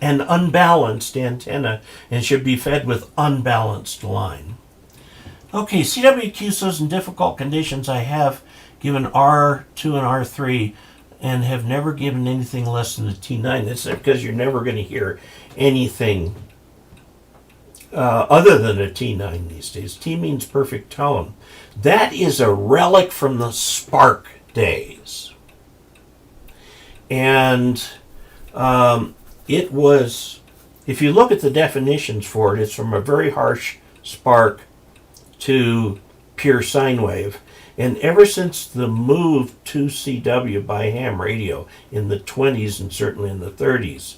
unbalanced antenna and should be fed with unbalanced line. Okay, CW QSOs in difficult conditions I have given R2 and R3 and have never given anything less than a T9. That's because you're never going to hear anything other than a T9 these days. T means perfect tone. That is a relic from the Spark days. And it was, if you look at the definitions for it, it's from a very harsh spark to pure sine wave. And ever since the move to CW by ham radio in the 20s and certainly in the 30s,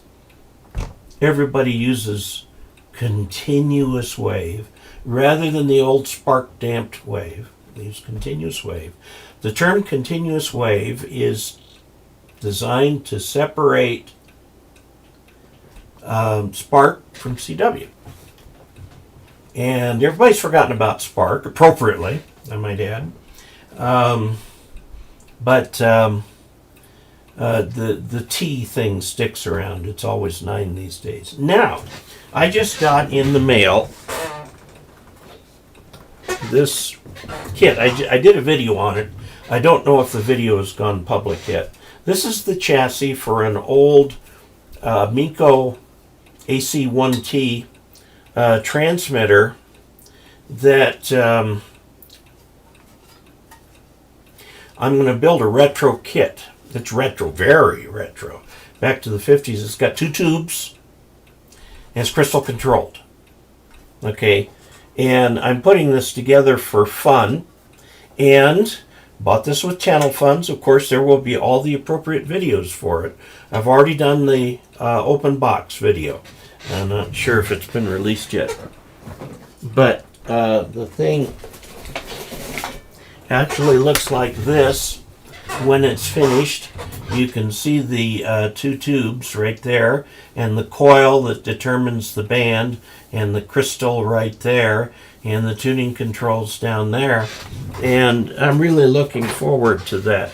everybody uses continuous wave rather than the old spark damped wave. They use continuous wave. The term continuous wave is designed to separate Spark from CW. And everybody's forgotten about Spark, appropriately, I might add. But the T thing sticks around. It's always 9 these days. Now, I just got in the mail this kit. I did a video on it. I don't know if the video has gone public yet. This is the chassis for an old Miko AC1T transmitter that I'm going to build a retro kit. It's retro, very retro. Back to the 50s. It's got 2 tubes and it's crystal controlled. Okay, and I'm putting this together for fun and bought this with channel funds. Of course, there will be all the appropriate videos for it. I've already done the open box video. I'm not sure if it's been released yet. But the thing actually looks like this when it's finished. You can see the 2 tubes right there and the coil that determines the band and the crystal right there and the tuning controls down there. And I'm really looking forward to that.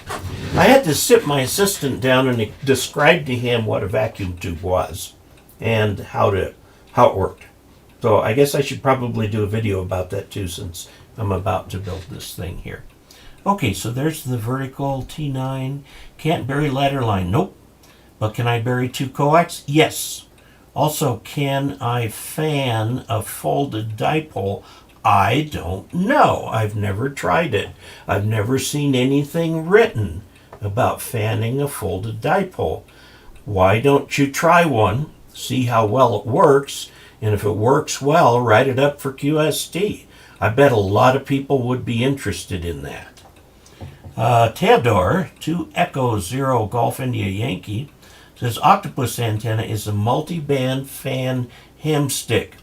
I had to sit my assistant down and describe to him what a vacuum tube was and how it worked. So I guess I should probably do a video about that too, since I'm about to build this thing here. Okay, so there's the vertical T9. Can't bury ladder line. Nope. But can I bury 2 coax? Yes. Also, can I fan a folded dipole? I don't know. I've never tried it. I've never seen anything written about fanning a folded dipole. Why don't you try one, see how well it works, and if it works well, write it up for QST. I bet a lot of people would be interested in that. Theodore, 2 Echo 0 Golf India Yankee, says octopus antenna is a multi-band fan ham stick.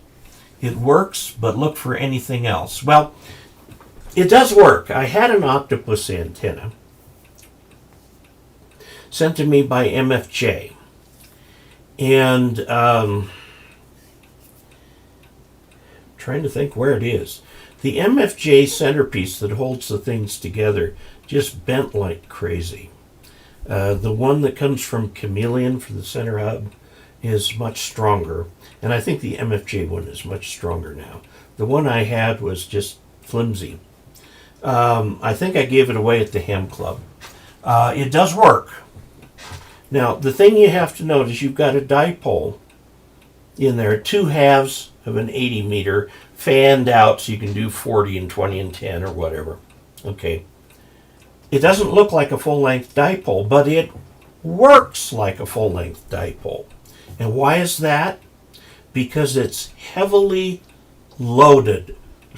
It works, but look for anything else. Well, it does work. I had an octopus antenna sent to me by MFJ. And trying to think where it is. The MFJ centerpiece that holds the things together just bent like crazy. The one that comes from Chameleon for the center hub is much stronger. And I think the MFJ one is much stronger now. The one I had was just flimsy. I think I gave it away at the Ham Club. It does work. Now, the thing you have to note is you've got a dipole in there, 2 halves of an 80 meter fanned out so you can do 40 and 20 and 10 or whatever. Okay. It doesn't look like a full-length dipole, but it works like a full-length dipole. And why is that? Because it's heavily loaded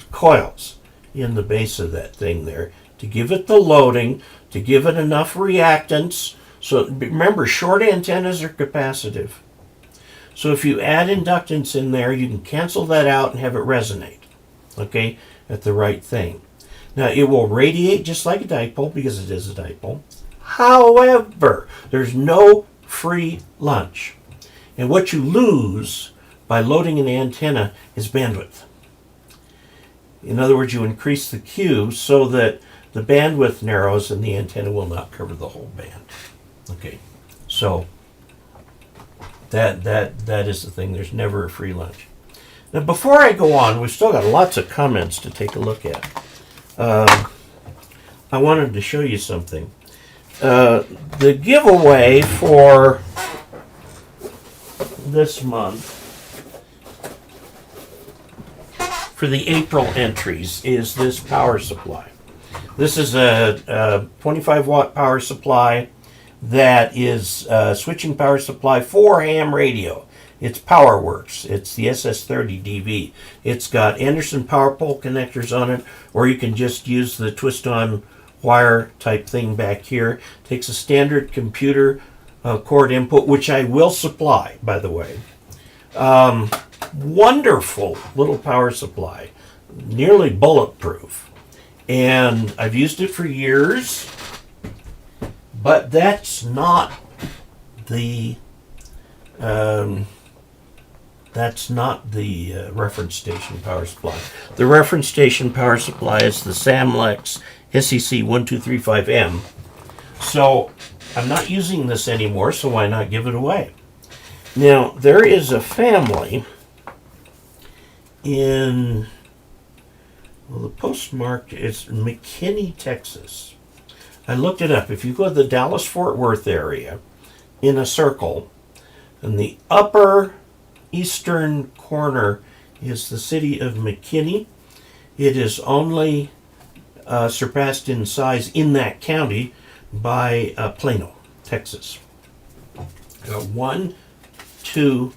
coils in the base of that thing there to give it the loading, to give it enough reactance So remember, short antennas are capacitive. So if you add inductance in there, you can cancel that out and have it resonate, okay, at the right thing. Now, it will radiate just like a dipole because it is a dipole. However, there's no free lunch. And what you lose by loading an antenna is bandwidth. In other words, you increase the Q so that the bandwidth narrows and the antenna will not cover the whole band. Okay, so that is the thing. There's never a free lunch. Now, before I go on, we've still got lots of comments to take a look at. I wanted to show you something. The giveaway for this month, for the April entries, is this power supply. This is a 25 watt power supply that is a switching power supply for ham radio. It's PowerWorks. It's the SS30DV. It's got Anderson power pole connectors on it, or you can just use the twist-on wire type thing back here. Takes a standard computer cord input, which I will supply, by the way. Wonderful little power supply, nearly bulletproof. And I've used it for years, but that's not the reference station power supply. The reference station power supply is the Samlex SEC 1235M. So I'm not using this anymore, so why not give it away? Now, there is a family in, well, the postmark is McKinney, Texas. I looked it up. If you go to the Dallas-Fort Worth area in a circle, in the upper eastern corner is the city of McKinney. It is only surpassed in size in that county by Plano, Texas. 1, 2,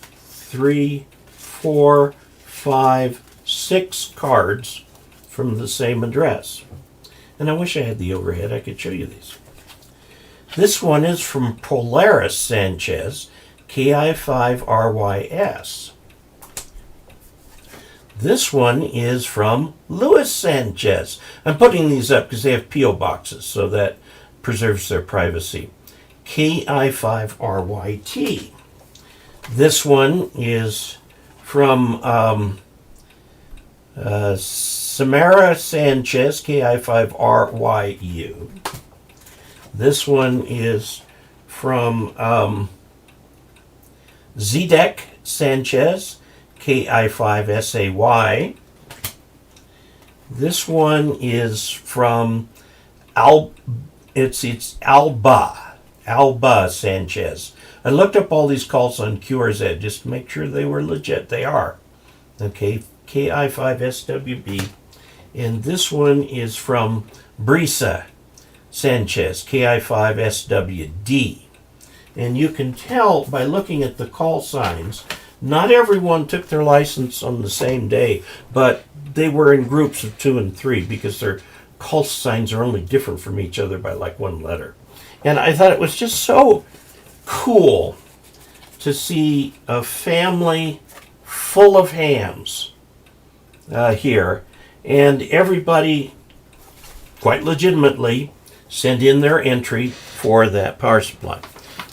3, 4, 5, 6 cards from the same address. And I wish I had the overhead. I could show you these. This one is from Polaris Sanchez, KI5RYS. This one is from Luis Sanchez. I'm putting these up because they have P.O. boxes, so that preserves their privacy. KI5RYT. This one is from Samara Sanchez, KI5RYU. This one is from Zedek Sanchez, KI5SAY. This one is from Alba Sanchez. I looked up all these calls on QRZ just to make sure they were legit. They are. Okay, KI5SWB. And this one is from Brisa Sanchez, KI5SWD. And you can tell by looking at the call signs, not everyone took their license on the same day, but they were in groups of 2 and 3 because their call signs are only different from each other by like 1 letter. And I thought it was just so cool to see a family full of hams here, and everybody quite legitimately sent in their entry for that power supply.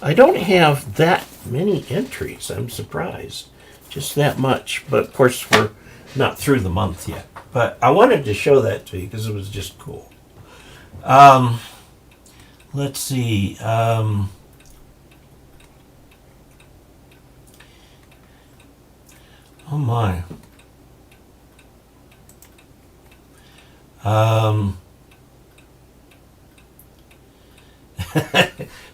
I don't have that many entries. I'm surprised. Just that much. But of course, we're not through the month yet. But I wanted to show that to you because it was just cool. Let's see. Oh my.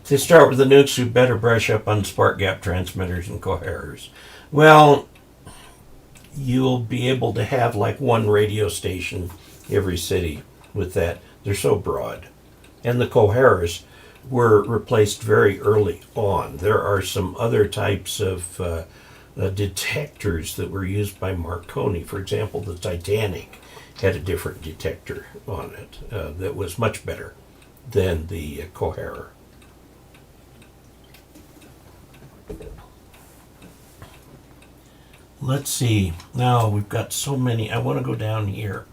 To start with the nukes, we better brush up on spark gap transmitters and coherers. Well, you'll be able to have like 1 radio station every city with that. They're so broad. And the coherers were replaced very early on. There are some other types of detectors that were used by Marconi. For example, the Titanic had a different detector on it that was much better than the coherer. Let's see. Now we've got so many. I want to go down here.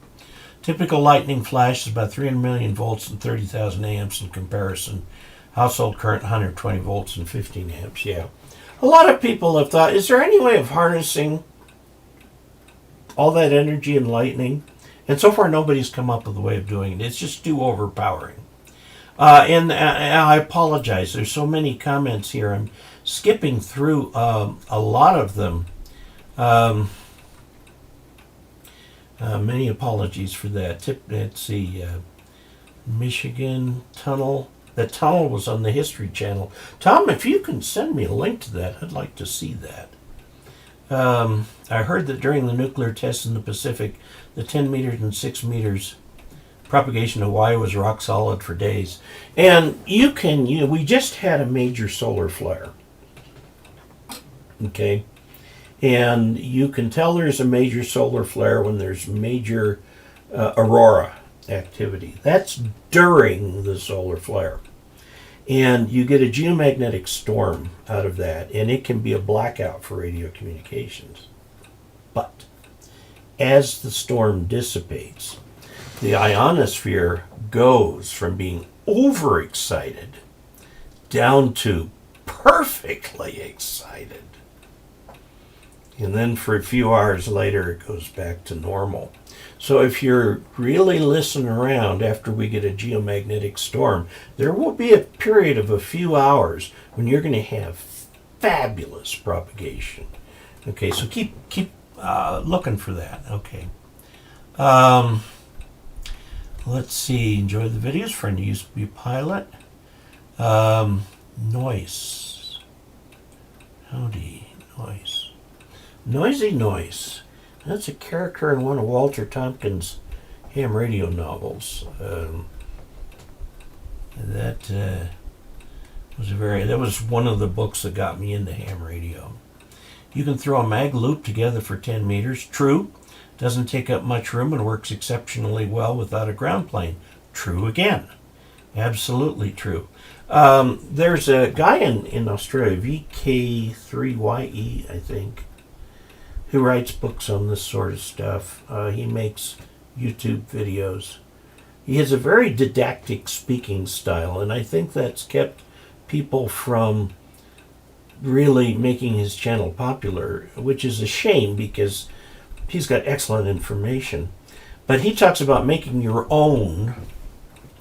Typical lightning flash is about 300 million volts and 30,000 amps in comparison. Household current 120 volts and 15 amps. Yeah. A lot of people have thought, is there any way of harnessing all that energy in lightning? And so far nobody's come up with a way of doing it. It's just too overpowering. And I apologize. There's so many comments here. I'm skipping through a lot of them. Many apologies for that. Let's see. Michigan tunnel. The tunnel was on the History Channel. Tom, if you can send me a link to that, I'd like to see that. I heard that during the nuclear tests in the Pacific, the 10 meters and 6 meters propagation of Y was rock solid for days. And we just had a major solar flare. Okay? And you can tell there's a major solar flare when there's major aurora activity. That's during the solar flare. And you get a geomagnetic storm out of that, and it can be a blackout for radio communications. But as the storm dissipates, the ionosphere goes from being overexcited down to perfectly excited. And then for a few hours later, it goes back to normal. So if you're really listening around after we get a geomagnetic storm, there will be a period of a few hours when you're going to have fabulous propagation. Okay, so keep looking for that. Okay. Let's see. Enjoy the videos. Friend used to be a pilot. Noise. Howdy. Noise. Noisy Noise. That's a character in one of Walter Tompkins' ham radio novels. That was one of the books that got me into ham radio. You can throw a mag loop together for 10 meters. True. Doesn't take up much room and works exceptionally well without a ground plane. True again. Absolutely true. There's a guy in Australia, VK3YE, I think, who writes books on this sort of stuff. He makes YouTube videos. He has a very didactic speaking style, and I think that's kept people from really making his channel popular, which is a shame because he's got excellent information. But he talks about making your own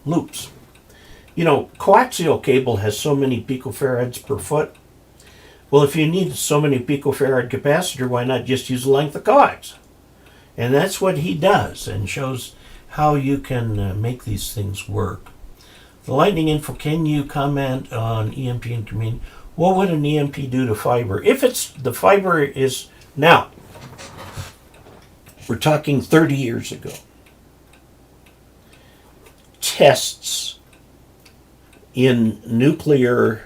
loops. You know, coaxial cable has so many picofarads per foot. Well, if you need so many picofarad capacitor, why not just use the length of coax? And that's what he does and shows how you can make these things work. The lightning info, can you comment on EMP and community? What would an EMP do to fiber? If it's the fiber is now, we're talking 30 years ago. Tests in nuclear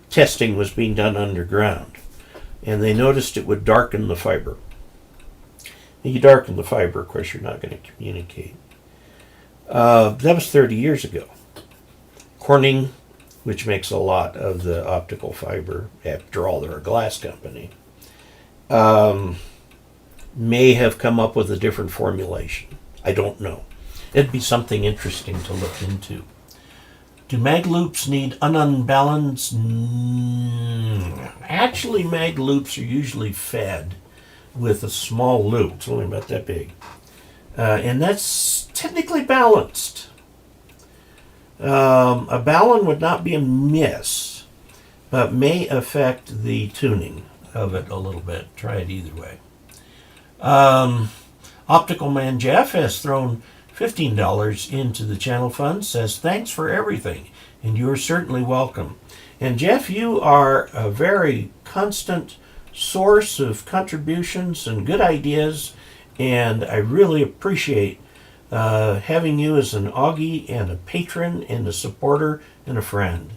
testing was being done underground, and they noticed it would darken the fiber. You darken the fiber, of course, you're not going to communicate. That was 30 years ago. Corning, which makes a lot of the optical fiber, after all, they're a glass company, may have come up with a different formulation. I don't know. It'd be something interesting to look into. Do mag loops need unbalanced? Actually, mag loops are usually fed with a small loop. It's only about that big. And that's technically balanced. A Ballon would not be amiss, but may affect the tuning of it a little bit. Try it either way. Optical Man Jeff has thrown $15 into the channel fund, says thanks for everything, and you're certainly welcome. And Jeff, you are a very constant source of contributions and good ideas, and I really appreciate having you as an Augie and a patron and a supporter and a friend.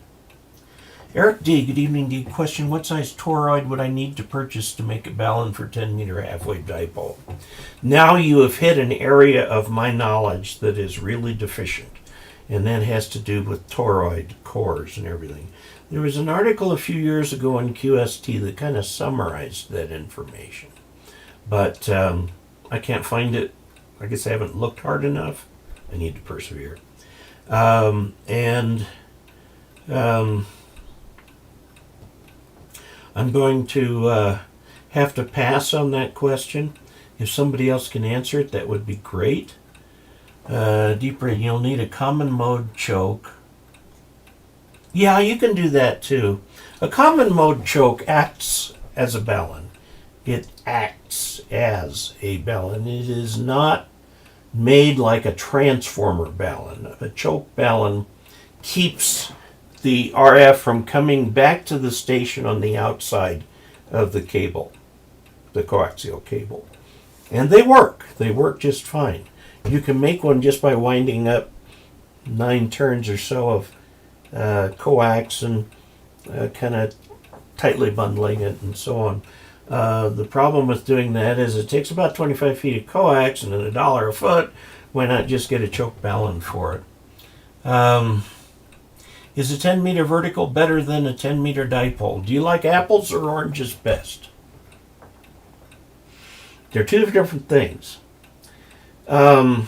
Eric D, good evening D. Question, what size toroid would I need to purchase to make a Ballon for 10 meter half-wave dipole? Now you have hit an area of my knowledge that is really deficient. and that has to do with toroid cores and everything. There was an article a few years ago on QST that kind of summarized that information, but I can't find it. I guess I haven't looked hard enough. I need to persevere. I'm going to have to pass on that question. If somebody else can answer it, that would be great. Deeper, you'll need a common mode choke. Yeah, you can do that too. A common mode choke acts as a Ballon. It acts as a Ballon. It is not made like a transformer Ballon. A choke Ballon keeps the RF from coming back to the station on the outside of the cable, the coaxial cable. And they work. They work just fine. You can make one just by winding up 9 turns or so of coax and kind of tightly bundling it and so on. The problem with doing that is it takes about 25 feet of coax and then $1 a foot. Why not just get a choke Ballon for it? Is a 10-meter vertical better than a 10-meter dipole? Do you like apples or oranges best? They're two different things. A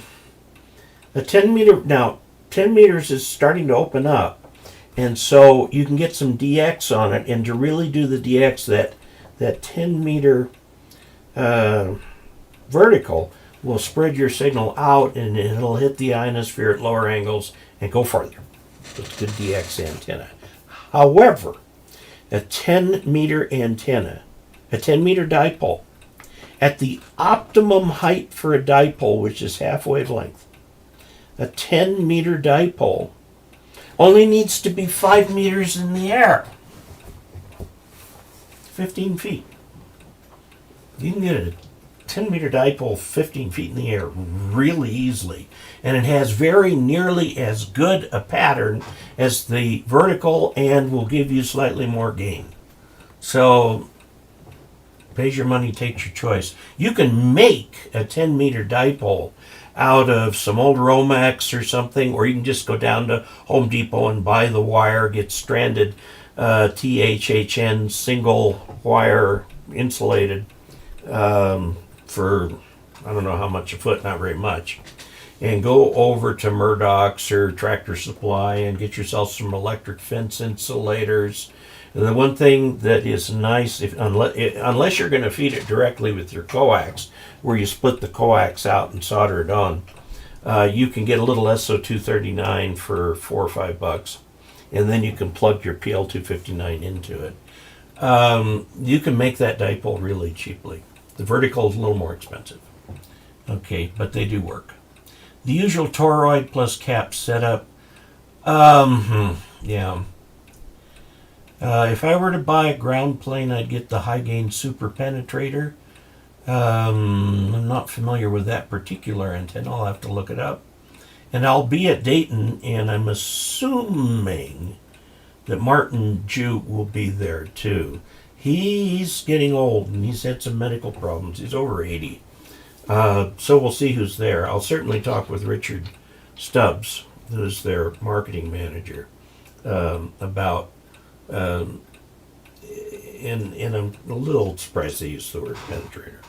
10 meter, now 10 meters is starting to open up, and so you can get some DX on it, and to really do the DX, that 10 meter vertical will spread your signal out, and it'll hit the ionosphere at lower angles and go farther. It's a good DX antenna. However, a 10 meter antenna, a 10 meter dipole, at the optimum height for a dipole, which is half wavelength, a 10 meter dipole only needs to be 5 meters in the air. 15 feet. You can get a 10 meter dipole 15 feet in the air really easily. And it has very nearly as good a pattern as the vertical and will give you slightly more gain. So, pays your money, takes your choice. You can make a 10 meter dipole out of some old Romex or something, or you can just go down to Home Depot and buy the wire, get stranded THHN single wire insulated for, I don't know how much a foot, not very much, and go over to Murdoch's or Tractor Supply and get yourself some electric fence insulators. And the one thing that is nice, unless you're going to feed it directly with your coax, where you split the coax out and solder it on, you can get a little SO239 for $4 or $5, and then you can plug your PL259 into it. You can make that dipole really cheaply. The vertical is a little more expensive. Okay, but they do work. The usual toroid plus cap setup. Yeah. If I were to buy a ground plane, I'd get the high gain super penetrator. I'm not familiar with that particular antenna. I'll have to look it up. And I'll be at Dayton, and I'm assuming that Martin Jute will be there too. He's getting old, and he's had some medical problems. He's over 80. So we'll see who's there. I'll certainly talk with Richard Stubbs, who's their marketing manager, about... and I'm a little surprised they use the word penetrator.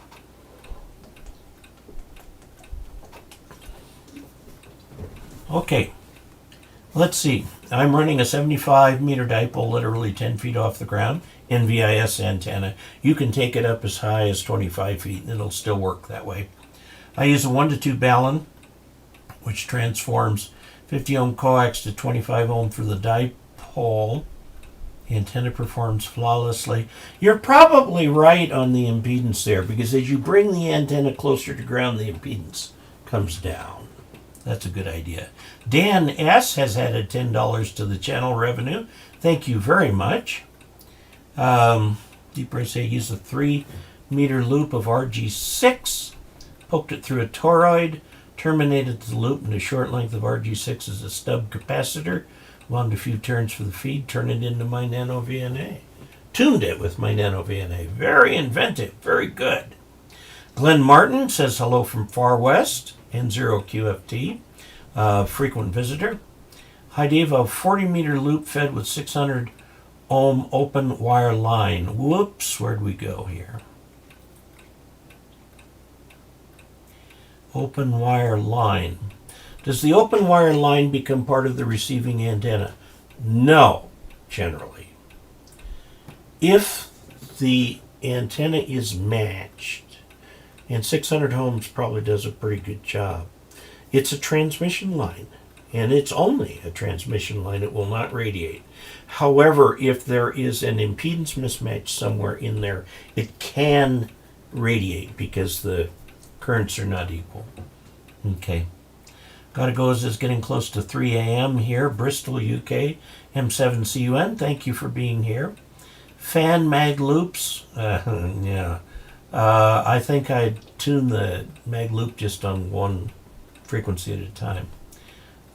Okay, let's see. I'm running a 75 meter dipole, literally 10 feet off the ground, NVIS antenna. You can take it up as high as 25 feet and it'll still work that way. I use a 1 to 2 Ballon, which transforms 50 ohm coax to 25 ohm for the dipole. The antenna performs flawlessly. You're probably right on the impedance there, because as you bring the antenna closer to ground, the impedance comes down. That's a good idea. Dan S. has added $10 to the channel revenue. Thank you very much. Deeper say use a 3 meter loop of RG6, poked it through a toroid, terminated the loop in a short length of RG6 as a stub capacitor, wound a few turns for the feed, turn it into my nano VNA. Tuned it with my nano VNA. Very inventive, very good. Glenn Martin says hello from Far West, N0QFT, frequent visitor. Hi Dave, a 40-meter loop fed with 600 ohm open wire line. Whoops, where'd we go here? Open wire line. Does the open wire line become part of the receiving antenna? No, generally. If the antenna is matched, and 600 ohms probably does a pretty good job, it's a transmission line. And it's only a transmission line. It will not radiate. However, if there is an impedance mismatch somewhere in there, it can radiate because the currents are not equal. Okay. Gotta go as it's getting close to 3 a.m. here. Bristol, UK. M7CUN, thank you for being here. Fan mag loops. Yeah. I think I tune the mag loop just on one frequency at a time.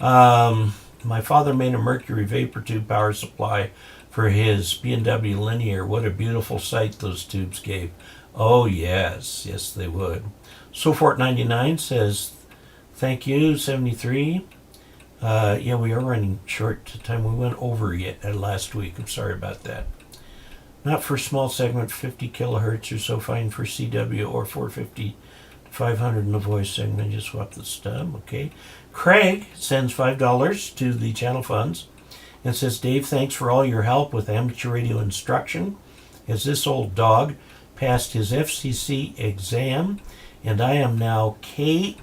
My father made a mercury vapor tube power supply for his B&W Linear. What a beautiful sight those tubes gave. Oh, yes. Yes, they would. SoFort99 says, thank you, 73. Yeah, we are running short time. We went over yet last week. I'm sorry about that. Not for small segment, 50 kilohertz or so, fine for CW or 450 500 in the voice segment. Just swap the stub. Okay. Craig sends $5 to the channel funds and says, Dave, thanks for all your help with amateur radio instruction. As this old dog passed his FCC exam, and I am now KDN.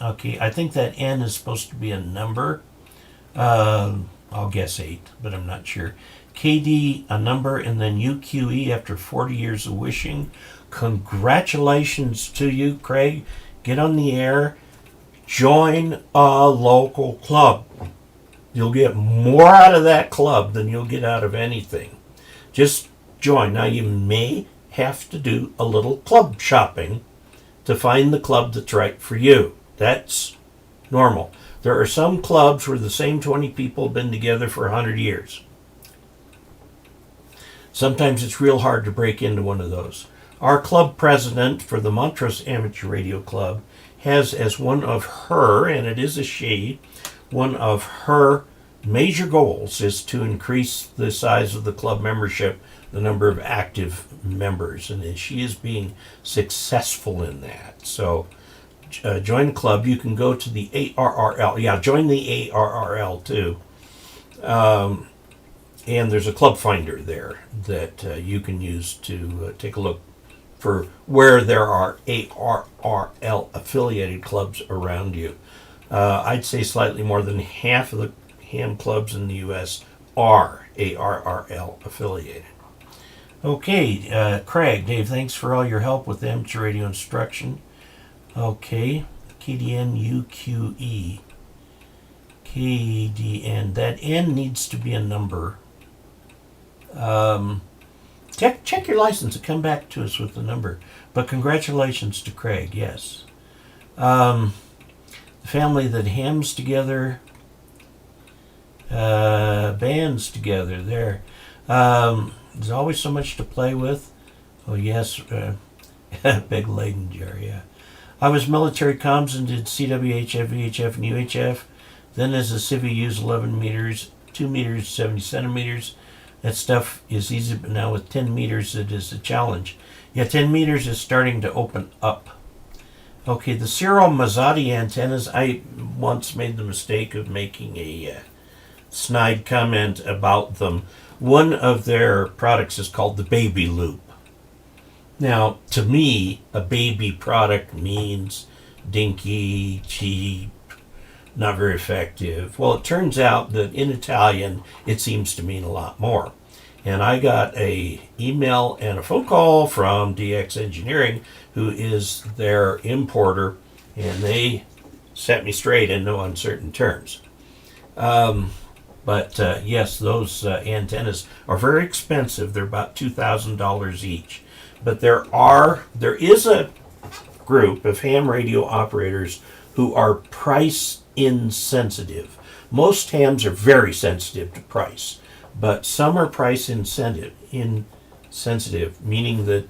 Okay, I think that N is supposed to be a number. I'll guess 8, but I'm not sure. KD, a number, and then UQE after 40 years of wishing. Congratulations to you, Craig. Get on the air. Join a local club. You'll get more out of that club than you'll get out of anything. Just join. Now, you may have to do a little club shopping to find the club that's right for you. That's normal. There are some clubs where the same 20 people have been together for 100 years. Sometimes it's real hard to break into one of those. Our club president for the Montrose Amateur Radio Club has as one of her, and it is a she, one of her major goals is to increase the size of the club membership, the number of active members, and she is being successful in that. So join the club. You can go to the ARRL. Yeah, join the ARRL too. And there's a club finder there that you can use to take a look for where there are ARRL affiliated clubs around you. I'd say slightly more than half of the ham clubs in the U.S. are ARRL affiliated. Okay, Craig, Dave, thanks for all your help with amateur radio instruction. Okay, KDN UQE. KDN. That N needs to be a number. Check your license and come back to us with the number. But congratulations to Craig, yes. The family that hams together, bands together, there. There's always so much to play with. Oh, yes, big Leyden jar, yeah. I was military comms and did CWHF, VHF, and UHF. Then as a civvy, used 11 meters, 2 meters, 70 centimeters. That stuff is easy, but now with 10 meters, it is a challenge. Yeah, 10 meters is starting to open up. Okay, the Ciro Mazzotti antennas, I once made the mistake of making a snide comment about them. One of their products is called the Baby Loop. Now, to me, a baby product means dinky, cheap, not very effective. Well, it turns out that in Italian, it seems to mean a lot more. And I got a email and a phone call from DX Engineering, who is their importer, and they set me straight in no uncertain terms. But yes, those antennas are very expensive. They're about $2,000 each. But there is a group of ham radio operators who are price insensitive. Most hams are very sensitive to price, but some are price insensitive, meaning that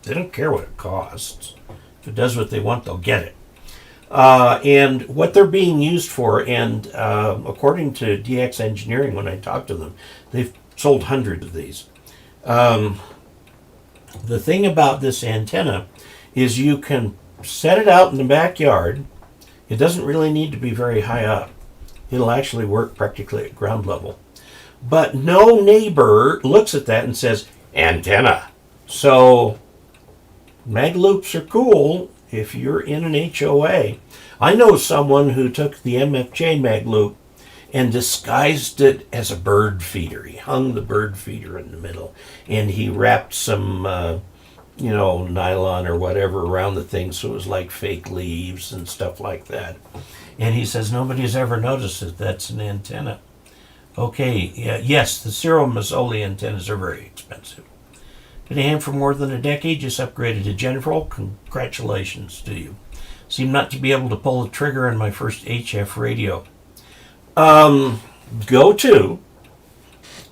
they don't care what it costs. If it does what they want, they'll get it. And what they're being used for, and according to DX Engineering, when I talked to them, they've sold hundreds of these. The thing about this antenna is you can set it out in the backyard. It doesn't really need to be very high up. It'll actually work practically at ground level. But no neighbor looks at that and says, antenna. So mag loops are cool if you're in an HOA. I know someone who took the MFJ mag loop and disguised it as a bird feeder. He hung the bird feeder in the middle, and he wrapped some, nylon or whatever around the thing so it was like fake leaves and stuff like that. And he says nobody's ever noticed that that's an antenna. Okay, yes, the Ciro Mazzoli antennas are very expensive. Been a hand for more than a decade, just upgraded to General. Congratulations to you. Seem not to be able to pull the trigger on my first HF radio. Go to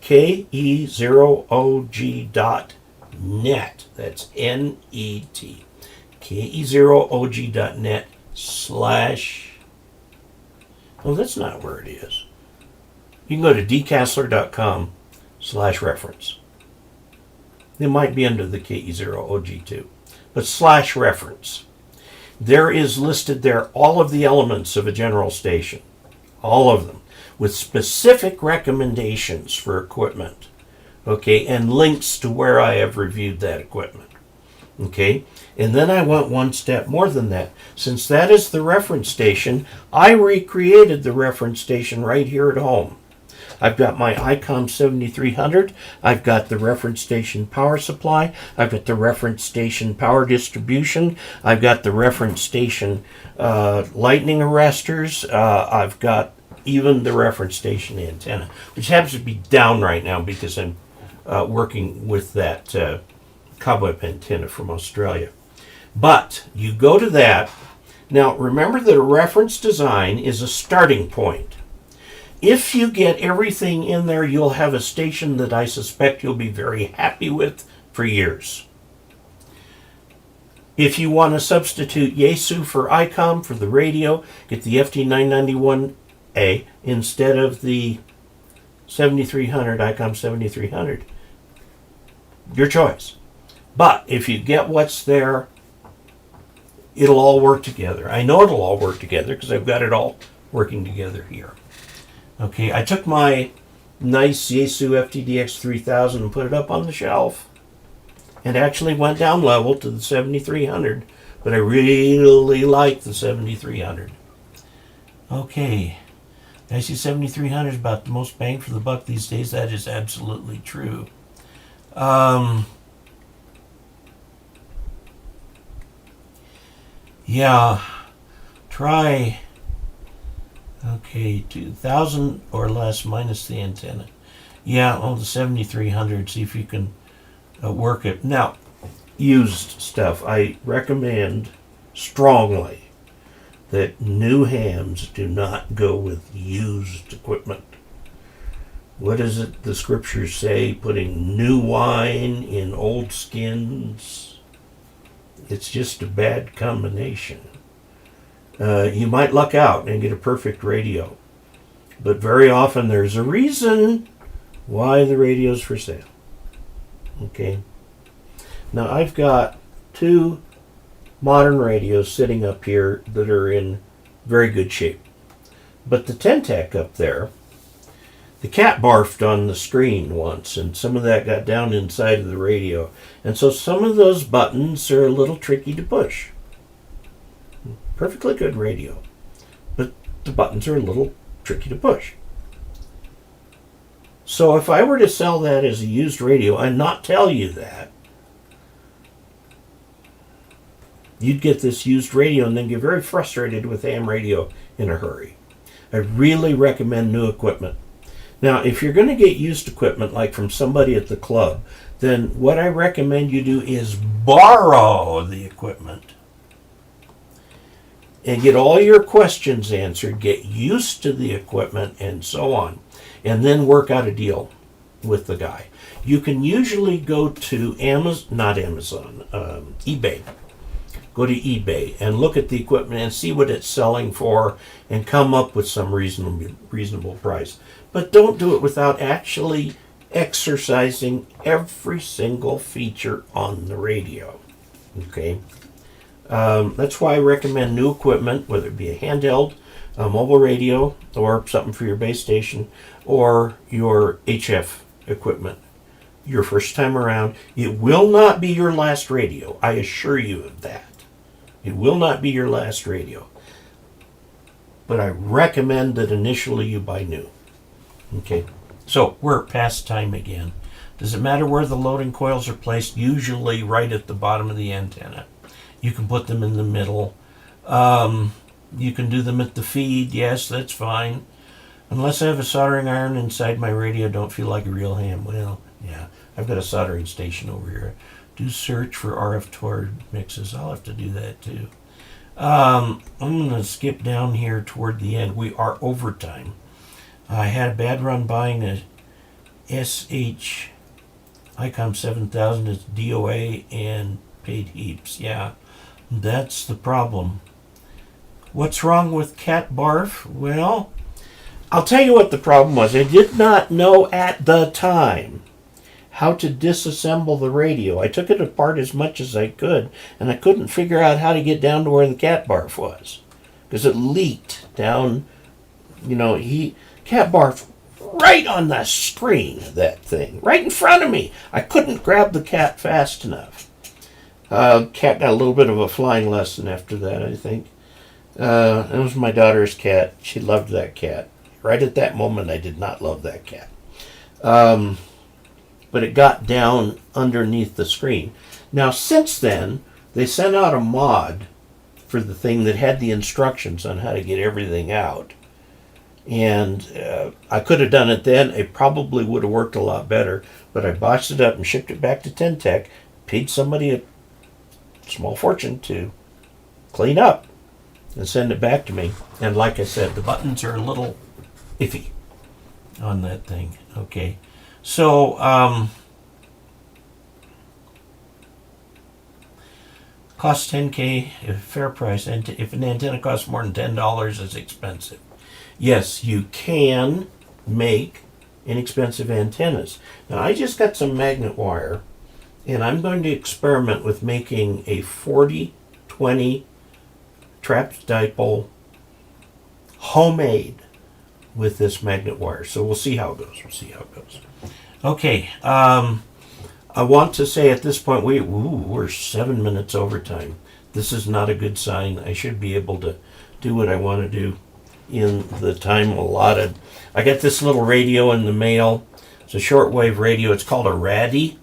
KE0OG.net. That's N-E-T. KE0OG.net / oh, that's not where it is. You can go to dcasler.com/reference. It might be under the KE0OG too, but /reference. There is listed there all of the elements of a general station, all of them, with specific recommendations for equipment, okay, and links to where I have reviewed that equipment, okay. And then I went one step more than that. Since that is the reference station, I recreated the reference station right here at home. I've got my ICOM 7300. I've got the reference station power supply. I've got the reference station power distribution. I've got the reference station lightning arresters. I've got even the reference station antenna, which happens to be down right now because I'm working with that cobweb antenna from Australia. But you go to that. Now remember that a reference design is a starting point. If you get everything in there, you'll have a station that I suspect you'll be very happy with for years. If you want to substitute Yaesu for ICOM for the radio, get the FT991A instead of the 7300, ICOM 7300. Your choice. But if you get what's there, it'll all work together. I know it'll all work together because I've got it all working together here. Okay, I took my nice Yaesu FTDX 3000 and put it up on the shelf and actually went down level to the 7300, but I really like the 7300. Okay, Yaesu 7300 is about the most bang for the buck these days. That is absolutely true. Yeah, try... Okay, 2,000 or less minus the antenna. Yeah, the 7300, see if you can work it. Now, used stuff. I recommend strongly that new hams do not go with used equipment. What does it the scriptures say? Putting new wine in old skins. It's just a bad combination. You might luck out and get a perfect radio. But very often there's a reason why the radio's for sale. Okay. Now I've got two modern radios sitting up here that are in very good shape. But the Ten-Tec up there, the cat barfed on the screen once, and some of that got down inside of the radio. And so some of those buttons are a little tricky to push. Perfectly good radio, but the buttons are a little tricky to push. So if I were to sell that as a used radio and not tell you that, you'd get this used radio and then get very frustrated with ham radio in a hurry. I really recommend new equipment. Now, if you're going to get used equipment like from somebody at the club, then what I recommend you do is borrow the equipment and get all your questions answered, get used to the equipment, and so on, and then work out a deal with the guy. You can usually go to eBay. go to eBay and look at the equipment and see what it's selling for and come up with some reasonable price. But don't do it without actually exercising every single feature on the radio. Okay? That's why I recommend new equipment, whether it be a handheld, a mobile radio, or something for your base station, or your HF equipment. Your first time around, it will not be your last radio. I assure you of that. It will not be your last radio. But I recommend that initially you buy new. Okay, so we're past time again. Does it matter where the loading coils are placed? Usually right at the bottom of the antenna. You can put them in the middle. You can do them at the feed. Yes, that's fine. Unless I have a soldering iron inside my radio, don't feel like a real ham. Well, yeah, I've got a soldering station over here. Do search for RF toward mixes. I'll have to do that too. I'm going to skip down here toward the end. We are overtime. I had a bad run buying a SH ICOM 7000. It's DOA and paid heaps. Yeah, that's the problem. What's wrong with cat barf? Well, I'll tell you what the problem was. I did not know at the time how to disassemble the radio. I took it apart as much as I could, and I couldn't figure out how to get down to where the cat barf was, because it leaked down, cat barf right on the screen of that thing, right in front of me. I couldn't grab the cat fast enough. Cat got a little bit of a flying lesson after that, I think. It was my daughter's cat. She loved that cat. Right at that moment, I did not love that cat. But it got down underneath the screen. Now, since then, they sent out a mod for the thing that had the instructions on how to get everything out. And I could have done it then. It probably would have worked a lot better. But I botched it up and shipped it back to Tentec. Paid somebody a small fortune to clean up and send it back to me. And like I said, the buttons are a little iffy on that thing. Okay. So, costs $10K, if fair price. And if an antenna costs more than $10, it's expensive. Yes, you can make inexpensive antennas. Now, I just got some magnet wire, and I'm going to experiment with making a 40-20 trapped dipole homemade with this magnet wire. So we'll see how it goes. Okay, I want to say at this point, we're 7 minutes overtime. This is not a good sign. I should be able to do what I want to do in the time allotted. I got this little radio in the mail. It's a shortwave radio. It's called a RADI.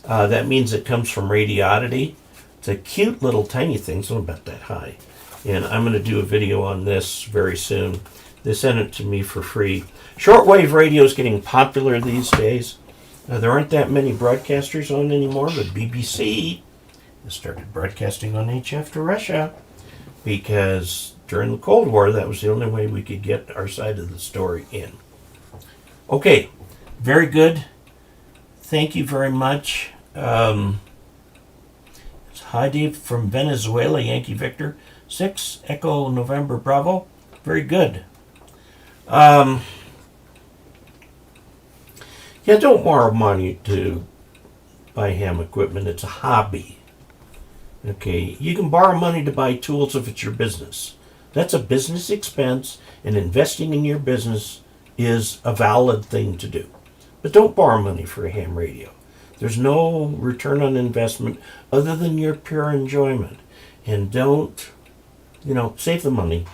That means it comes from Radiodity. It's a cute little tiny thing. It's only about that high. And I'm going to do a video on this very soon. They sent it to me for free. Shortwave radio is getting popular these days. There aren't that many broadcasters on anymore, but BBC has started broadcasting on HF to Russia because during the Cold War, that was the only way we could get our side of the story in. Okay, very good. Thank you very much. It's Hi Dave from Venezuela, Yankee Victor 6, Echo November Bravo. Very good. Yeah, don't borrow money to buy ham equipment. It's a hobby. Okay, you can borrow money to buy tools if it's your business. That's a business expense, and investing in your business is a valid thing to do. But don't borrow money for a ham radio. There's no return on investment other than your pure enjoyment. And don't, save the money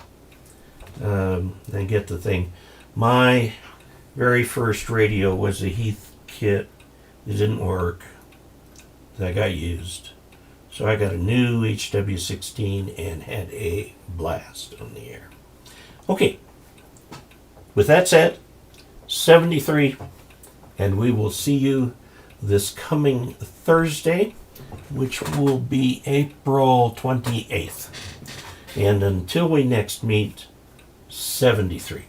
and get the thing. My very first radio was a Heath kit. It didn't work. That got used. So I got a new HW16 and had a blast on the air. Okay. With that said, 73, and we will see you this coming Thursday, which will be April 28th. And until we next meet, 73.